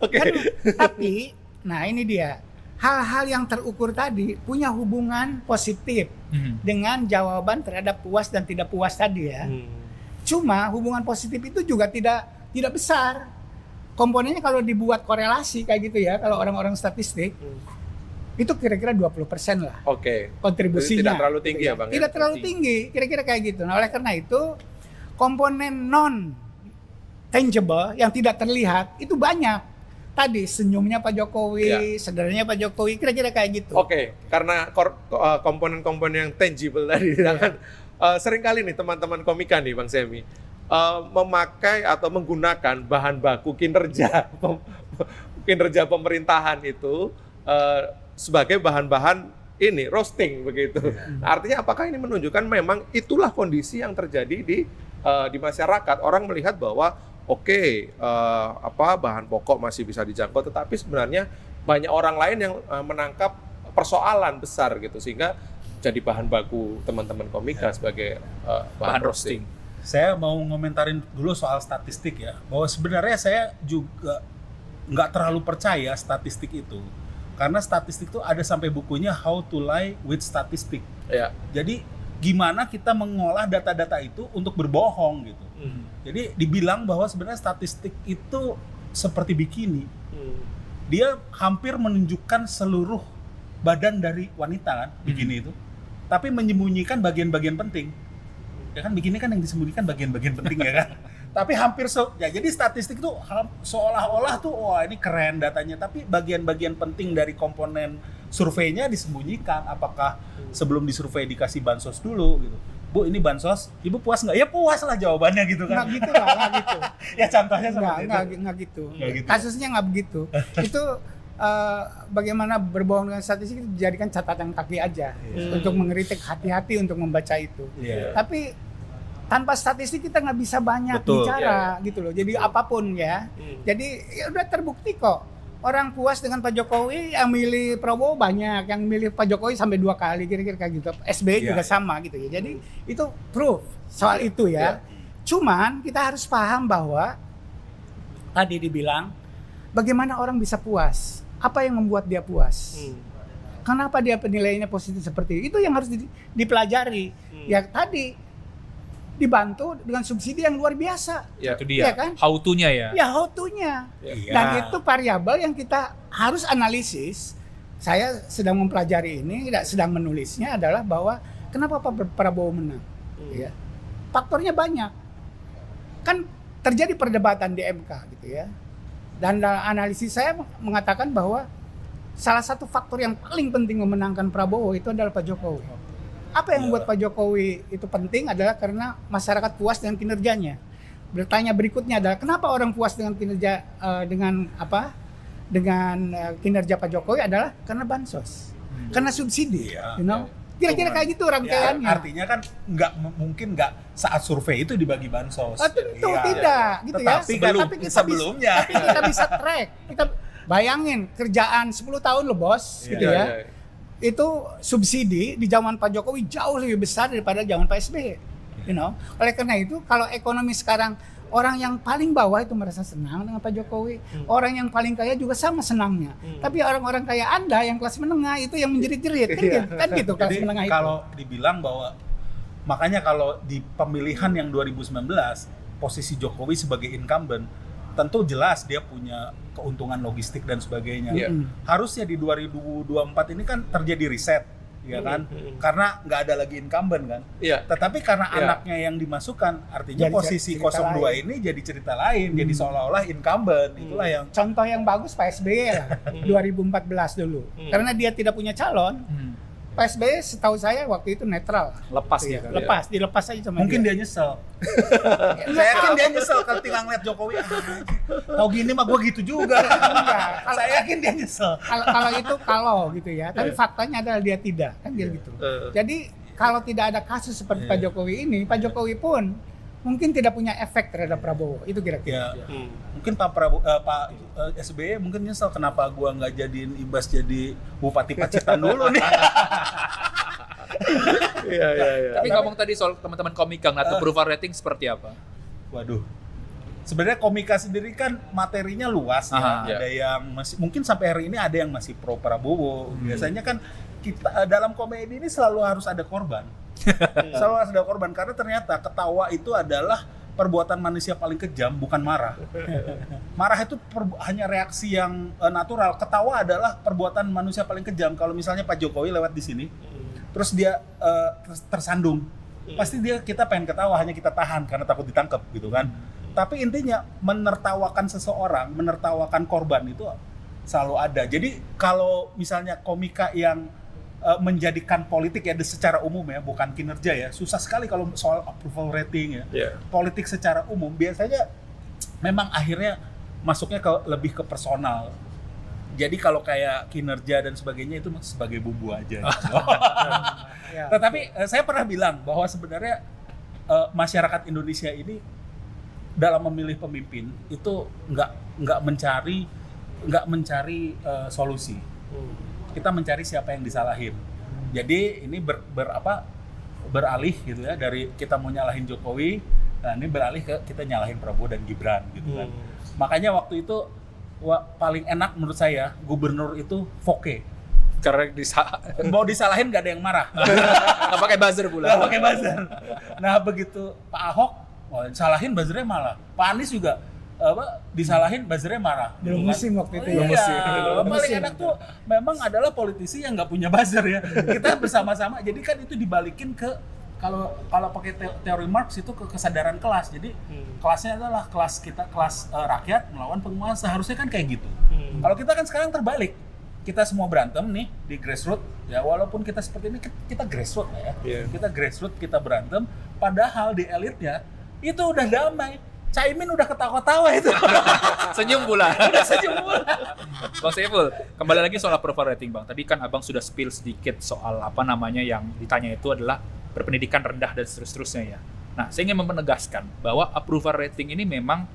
Oke. Kan, tapi, nah ini dia. Hal-hal yang terukur tadi punya hubungan positif dengan jawaban terhadap puas dan tidak puas tadi ya. Cuma hubungan positif itu juga tidak besar. Komponennya kalau dibuat korelasi kayak gitu ya, kalau orang-orang statistik, itu kira-kira 20% lah. Oke. Kontribusinya. Jadi tidak terlalu tinggi ya Bang? Tidak terlalu tinggi, kira-kira kayak gitu. Nah oleh karena itu, komponen non tangible yang tidak terlihat itu banyak. Tadi senyumnya Pak Jokowi, sederhananya Pak Jokowi, kira-kira kayak gitu. Oke, karena komponen-komponen yang tangible tadi kan seringkali nih teman-teman komika nih Bang Semi memakai atau menggunakan bahan baku kinerja pemerintahan itu sebagai bahan-bahan ini roasting begitu. Artinya apakah ini menunjukkan memang itulah kondisi yang terjadi di masyarakat. Orang melihat bahwa bahan pokok masih bisa dijangkau, tetapi sebenarnya banyak orang lain yang menangkap persoalan besar gitu sehingga jadi bahan baku teman-teman komika sebagai bahan roasting. Saya mau ngomentarin dulu soal statistik ya, bahwa sebenarnya saya juga nggak terlalu percaya statistik itu. Karena statistik itu ada sampai bukunya How to Lie with Statistic. Ya. Jadi gimana kita mengolah data-data itu untuk berbohong gitu. Jadi dibilang bahwa sebenarnya statistik itu seperti bikini. Dia hampir menunjukkan seluruh badan dari wanita kan, bikini itu. Tapi menyembunyikan bagian-bagian penting. Ya kan bikini kan yang disembunyikan bagian-bagian penting ya kan. Tapi hampir jadi statistik itu seolah-olah tuh wah ini keren datanya, tapi bagian-bagian penting dari komponen surveinya disembunyikan. Apakah sebelum disurvei dikasih bansos dulu gitu. Bu ini bansos, ibu puas nggak? Ya puas lah jawabannya gitu kan. Nggak gitu lah, nggak gitu. Ya contohnya seperti itu. Nggak gitu. Nggak gitu. Kasusnya nggak begitu. Itu bagaimana berbohong dengan statistik itu dijadikan catatan kaki aja untuk mengkritik, hati-hati untuk membaca itu. Tapi tanpa statistik kita nggak bisa banyak bicara gitu loh. Jadi apapun ya. Jadi ya udah terbukti kok. Orang puas dengan Pak Jokowi, yang milih Prabowo banyak, yang milih Pak Jokowi sampai 2 kali, kira-kira kayak gitu. SBY juga sama gitu ya. Jadi itu proof soal itu ya. Cuman kita harus paham bahwa tadi dibilang bagaimana orang bisa puas, apa yang membuat dia puas, kenapa dia penilaiannya positif seperti itu yang harus dipelajari. Ya tadi dibantu dengan subsidi yang luar biasa. Itu dia. Ya kan? How to-nya ya. Ya how to-nya. Dan itu variabel yang kita harus analisis. Saya sedang mempelajari ini, sedang menulisnya adalah bahwa kenapa Pak Prabowo menang. Ya. Faktornya banyak. Kan terjadi perdebatan di MK gitu ya. Dan dalam analisis saya mengatakan bahwa salah satu faktor yang paling penting memenangkan Prabowo itu adalah Pak Jokowi. Apa yang membuat Pak Jokowi itu penting adalah karena masyarakat puas dengan kinerjanya. Bertanya berikutnya adalah kenapa orang puas dengan kinerja kinerja Pak Jokowi adalah karena bansos, karena subsidi, Kira-kira kayak gitu rangkaiannya. Artinya kan mungkin nggak saat survei itu dibagi bansos. Tentu tidak, gitu ya. Tapi sebelumnya. Tapi kita bisa track. Kita bayangin kerjaan 10 tahun loh bos, gitu ya. Itu subsidi di zaman Pak Jokowi jauh lebih besar daripada zaman Pak SBY. Oleh karena itu kalau ekonomi sekarang orang yang paling bawah itu merasa senang dengan Pak Jokowi, orang yang paling kaya juga sama senangnya. Tapi orang-orang kaya Anda yang kelas menengah itu yang menjerit-jerit kan gitu kelas Jadi menengah itu. kalau dibilang bahwa Makanya kalau di pemilihan yang 2019 posisi Jokowi sebagai incumbent, tentu jelas dia punya keuntungan logistik dan sebagainya. Iya. Harusnya di 2024 ini kan terjadi reset, ya kan? Karena nggak ada lagi incumbent kan. Iya. Tetapi karena Iya. anaknya yang dimasukkan, artinya Jadi posisi cerita 02 lain. ini jadi cerita lain, jadi seolah-olah incumbent. Itulah yang Contoh yang bagus Pak SBY lah, 2014 dulu. Karena dia tidak punya calon, Pak SBY setahu saya waktu itu netral. Lepas Iya, dia. dilepas aja sama mungkin dia nyesel. Saya yakin dia nyesel ketika ngeliat Jokowi. Tahu gini mah gue gitu juga. Saya yakin dia nyesel. Kalau itu gitu ya, tapi faktanya adalah dia tidak, kan dia gitu. Jadi kalau tidak ada kasus seperti Pak Jokowi ini, Pak Jokowi pun mungkin tidak punya efek terhadap Prabowo. Itu kira-kira. Ya, mungkin Pak SBY mungkin nyesel kenapa gua nggak jadiin Ibas jadi Bupati Pacitan dulu nih. Iya. Tapi ngomong tadi soal teman-teman komika atau approval rating seperti apa? Waduh. Sebenarnya komika sendiri kan materinya luas Aha, ya. Ada yang masih mungkin sampai hari ini ada yang masih pro Prabowo. Biasanya kan kita dalam komedi ini selalu harus ada korban. Selalu harus ada korban karena ternyata ketawa itu adalah perbuatan manusia paling kejam, bukan marah. Marah itu hanya reaksi yang natural. Ketawa adalah perbuatan manusia paling kejam. Kalau misalnya Pak Jokowi lewat di sini, terus dia tersandung, pasti kita pengen ketawa, hanya kita tahan karena takut ditangkap gitu kan. Tapi intinya menertawakan seseorang, menertawakan korban itu selalu ada. Jadi kalau misalnya komika yang menjadikan politik ya secara umum ya, bukan kinerja ya, susah sekali kalau soal approval rating ya. Politik secara umum biasanya memang akhirnya masuknya lebih ke personal. Jadi kalau kayak kinerja dan sebagainya itu sebagai bumbu aja. Ya. Tetapi saya pernah bilang bahwa sebenarnya masyarakat Indonesia ini dalam memilih pemimpin itu nggak mencari solusi. Kita mencari siapa yang disalahin. Jadi ini beralih gitu ya, dari kita mau nyalahin Jokowi, nah ini beralih ke kita nyalahin Prabowo dan Gibran gitu kan. Makanya waktu itu paling enak menurut saya gubernur itu voke. Karena Mau disalahin gak ada yang marah. nggak pakai buzzer pula. Nggak pakai buzzer. Nah begitu Pak Ahok, disalahin buzzernya malah. Pak Anies juga disalahin buzzernya marah. Belum musim waktu itu. Iya, Belum paling musim. enak tuh memang adalah politisi yang nggak punya buzzer ya. Kita bersama-sama. Jadi kan itu dibalikin ke kalau pakai teori Marx itu ke kesadaran kelas. Jadi kelasnya adalah kelas rakyat melawan penguasa. Harusnya kan kayak gitu. Kalau kita kan sekarang terbalik. Kita semua berantem nih di grassroots. Ya walaupun kita seperti ini, kita grassroots lah ya. Kita grassroots, kita berantem. Padahal di elitnya itu udah damai. Caimin udah ketawa-tawa itu. Senyum pula. Udah senyum pula. Bang Saiful, kembali lagi soal approval rating Bang. Tadi kan Abang sudah spill sedikit soal apa namanya yang ditanya itu adalah berpendidikan rendah dan seterusnya ya. Nah, saya ingin menegaskan bahwa approval rating ini memang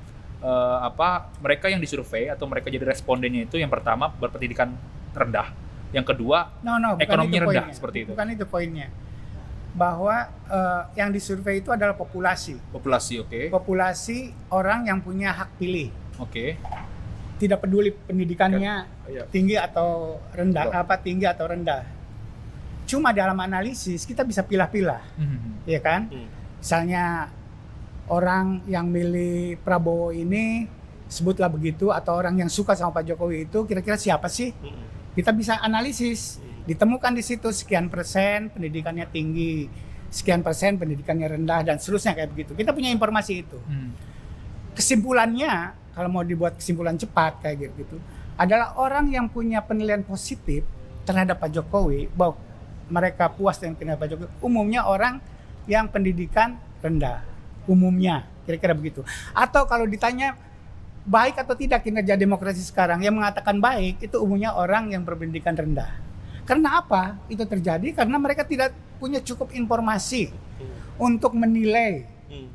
mereka yang disurvei atau mereka jadi respondennya itu yang pertama berpendidikan rendah, yang kedua bukan ekonominya itu rendah poinnya. seperti itu. Bukan itu poinnya. Bahwa yang disurvei itu adalah populasi. Populasi, oke. Populasi orang yang punya hak pilih. Oke. Tidak peduli pendidikannya Iya. tinggi atau rendah, tinggi atau rendah. Cuma dalam analisis kita bisa pilah-pilah, ya kan? Misalnya orang yang milih Prabowo ini, sebutlah begitu, atau orang yang suka sama Pak Jokowi itu kira-kira siapa sih? Kita bisa analisis. Ditemukan di situ sekian persen pendidikannya tinggi, sekian persen pendidikannya rendah, dan seterusnya kayak begitu. Kita punya informasi itu. Kesimpulannya, kalau mau dibuat kesimpulan cepat kayak gitu, adalah orang yang punya penilaian positif terhadap Pak Jokowi, bahwa mereka puas dengan kinerja Pak Jokowi, umumnya orang yang pendidikan rendah. Umumnya, kira-kira begitu. Atau kalau ditanya baik atau tidak kinerja demokrasi sekarang, yang mengatakan baik itu umumnya orang yang berpendidikan rendah. Karena apa itu terjadi? Karena mereka tidak punya cukup informasi untuk menilai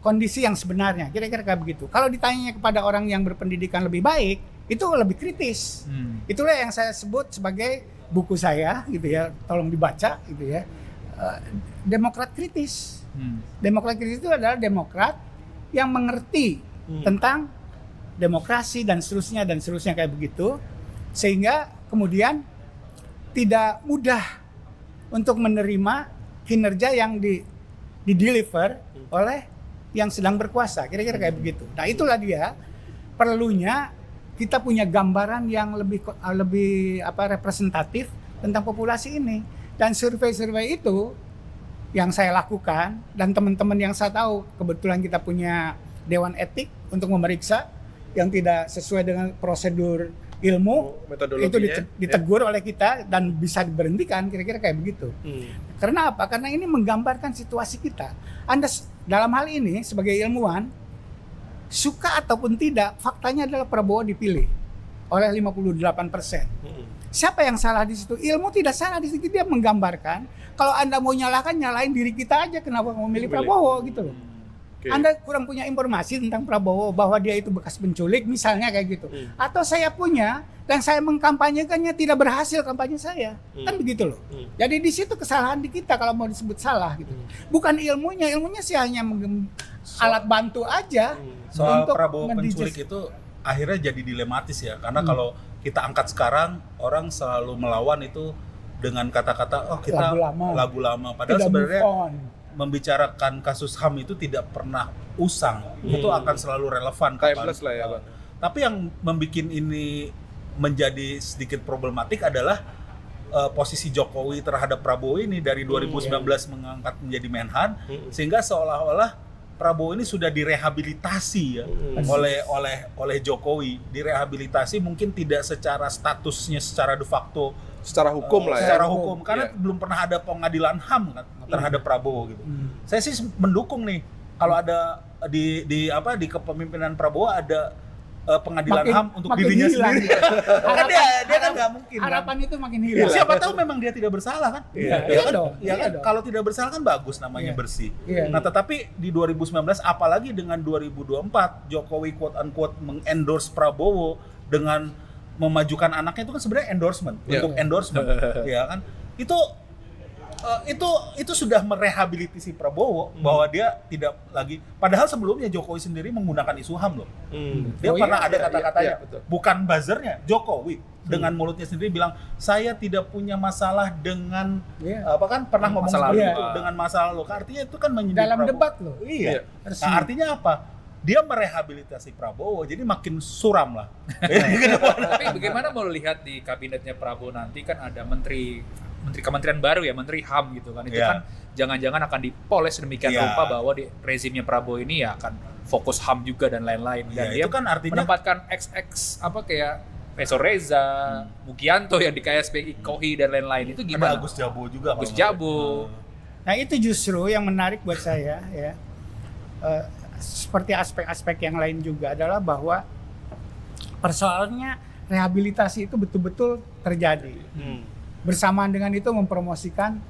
kondisi yang sebenarnya. Kira-kira kayak begitu. Kalau ditanya kepada orang yang berpendidikan lebih baik, itu lebih kritis. Itulah yang saya sebut sebagai buku saya, gitu ya. Tolong dibaca, gitu ya. Demokrat kritis. Demokrat kritis itu adalah demokrat yang mengerti tentang demokrasi dan seterusnya kayak begitu, sehingga kemudian tidak mudah untuk menerima kinerja yang dideliver oleh yang sedang berkuasa, kira-kira kayak begitu. Nah itulah dia perlunya kita punya gambaran yang lebih representatif tentang populasi ini. Dan survei-survei itu yang saya lakukan dan teman-teman yang saya tahu, kebetulan kita punya dewan etik untuk memeriksa yang tidak sesuai dengan prosedur ilmu, itu ditegur oleh kita dan bisa diberhentikan, kira-kira kayak begitu. Karena apa? Karena ini menggambarkan situasi kita. Anda dalam hal ini sebagai ilmuwan, suka ataupun tidak, faktanya adalah Prabowo dipilih oleh 58%. Siapa yang salah di situ? Ilmu tidak salah di situ, dia menggambarkan. Kalau Anda mau nyalain diri kita aja, kenapa mau milih Prabowo gitu loh. Anda kurang punya informasi tentang Prabowo bahwa dia itu bekas penculik misalnya kayak gitu. Atau saya punya dan saya mengkampanyekannya tidak berhasil kampanye saya. Kan begitu loh. Jadi di situ kesalahan di kita kalau mau disebut salah gitu. Bukan ilmunya sih hanya alat bantu aja. Soal untuk Prabowo penculik itu akhirnya jadi dilematis ya. Karena kalau kita angkat sekarang, orang selalu melawan itu dengan kata-kata kita lagu lama. Padahal sebenarnya membicarakan kasus HAM itu tidak pernah usang, itu akan selalu relevan Timeless lah ya, Bang. Tapi yang membuat ini menjadi sedikit problematik adalah posisi Jokowi terhadap Prabowo ini dari 2019 mengangkat menjadi Menhan, sehingga seolah-olah Prabowo ini sudah direhabilitasi ya oleh Jokowi, direhabilitasi mungkin tidak secara statusnya secara de facto, Secara hukum lah ya. secara hukum karena belum pernah ada pengadilan HAM kan terhadap Prabowo gitu. Saya sih mendukung nih kalau ada di kepemimpinan Prabowo ada pengadilan HAM untuk dirinya sendiri. Karena dia kan nggak mungkin. Harapan kan? itu makin hilang. Siapa tahu memang dia tidak bersalah kan? Iya kan? dong. Kalau tidak bersalah kan bagus namanya bersih. Nah, tetapi di 2019 apalagi dengan 2024 Jokowi quote unquote mengendorse Prabowo dengan memajukan anaknya itu kan sebenarnya endorsement untuk endorsement, ya kan? Itu sudah merehabilitasi Prabowo bahwa dia tidak lagi. Padahal sebelumnya Jokowi sendiri menggunakan isu HAM loh. Dia pernah ada kata-katanya, bukan buzzernya Jokowi dengan mulutnya sendiri bilang saya tidak punya masalah dengan pernah ngomong seperti itu dengan masa lalu. Artinya itu kan menyindir dalam Prabowo. debat loh. Iya. Nah, artinya apa? Dia merehabilitasi Prabowo, jadi makin suram lah. Tapi bagaimana mau lihat di kabinetnya Prabowo nanti kan ada menteri kementerian baru ya, menteri HAM gitu kan. Itu kan jangan-jangan akan dipoles demikian rupa bahwa di rezimnya Prabowo ini ya akan fokus HAM juga dan lain-lain. Dan dia itu kan artinya menempatkan kayak Profesor Reza, Mugianto yang di KSP Ikohi dan lain-lain itu gimana? Ada Agus Jabo juga. Agus Jabo. Nah itu justru yang menarik buat saya ya. Seperti aspek-aspek yang lain juga adalah bahwa persoalannya rehabilitasi itu betul-betul terjadi. Bersamaan dengan itu mempromosikan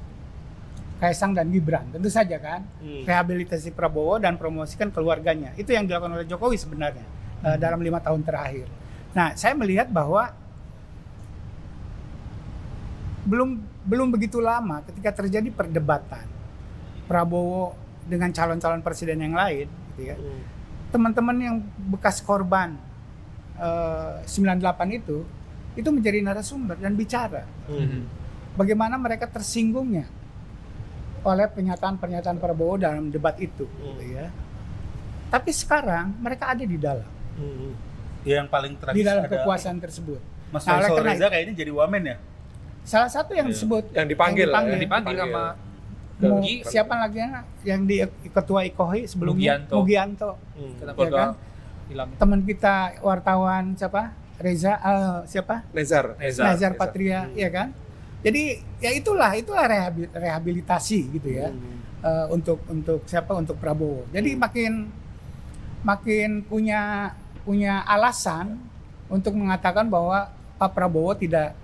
Kaisang dan Gibran, tentu saja kan. Rehabilitasi Prabowo dan promosikan keluarganya. Itu yang dilakukan oleh Jokowi sebenarnya dalam 5 tahun terakhir. Nah, saya melihat bahwa belum begitu lama ketika terjadi perdebatan Prabowo dengan calon-calon presiden yang lain, gitu ya. Teman-teman yang bekas korban 98 itu menjadi narasumber dan bicara. Bagaimana mereka tersinggungnya oleh pernyataan-pernyataan Prabowo dalam debat itu, gitu ya. Tapi sekarang mereka ada di dalam. Yang paling tragis di dalam ada kekuasaan tersebut. Mas Faisal Reza kayaknya jadi wamen ya. Salah satu yang disebut yang dipanggil sama siapa lagi yang di ketua Ikohi sebelumnya Mugianto. Ya kan? Teman kita wartawan siapa? Reza Nazar Patria, ya kan? Jadi ya itulah rehabilitasi gitu ya. Untuk siapa? Untuk Prabowo. Jadi makin punya alasan untuk mengatakan bahwa Pak Prabowo tidak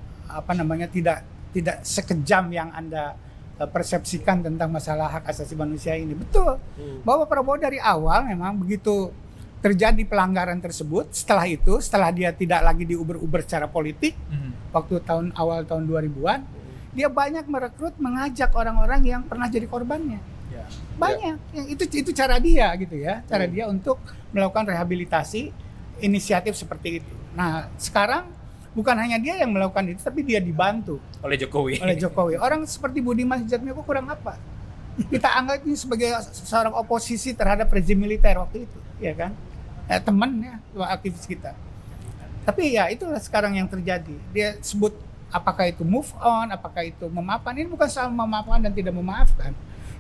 sekejam yang Anda persepsikan tentang masalah hak asasi manusia ini. Betul. Bahwa Prabowo dari awal memang begitu terjadi pelanggaran tersebut, setelah dia tidak lagi diuber-uber secara politik, waktu awal tahun 2000-an, dia banyak merekrut, mengajak orang-orang yang pernah jadi korbannya. Banyak. Yang itu cara dia gitu ya. Cara dia untuk melakukan rehabilitasi inisiatif seperti itu. Nah, sekarang bukan hanya dia yang melakukan itu, tapi dia dibantu oleh Jokowi. Orang seperti Budiman Sujatmiko kurang apa? Kita anggap ini sebagai seorang oposisi terhadap rezim militer waktu itu, ya kan? Teman ya, aktivis kita. Tapi ya itulah sekarang yang terjadi. Dia sebut apakah itu move on, apakah itu memaafkan. Ini bukan soal memaafkan dan tidak memaafkan.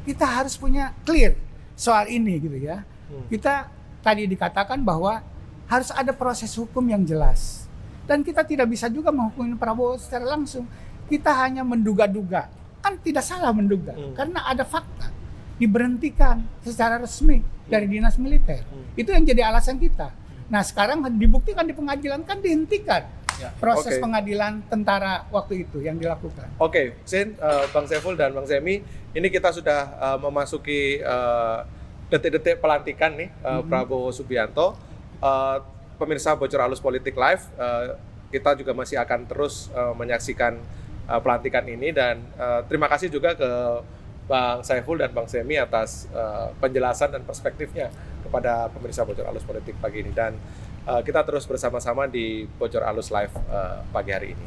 Kita harus punya clear soal ini gitu ya. Kita tadi dikatakan bahwa harus ada proses hukum yang jelas. Dan kita tidak bisa juga menghukumi Prabowo secara langsung. Kita hanya menduga-duga. Kan tidak salah menduga, karena ada fakta. Diberhentikan secara resmi dari dinas militer. Itu yang jadi alasan kita. Nah sekarang dibuktikan di pengadilan, kan dihentikan proses pengadilan tentara waktu itu yang dilakukan. Oke, Sin, Bang Saiful dan Bang Semi, ini kita sudah memasuki detik-detik pelantikan nih Prabowo Subianto. Pemirsa Bocor Halus Politik Live, kita juga masih akan terus menyaksikan pelantikan ini, dan terima kasih juga ke Bang Saiful dan Bang Semi atas penjelasan dan perspektifnya kepada pemirsa Bocor Halus Politik pagi ini, dan kita terus bersama-sama di Bocor Halus Live pagi hari ini.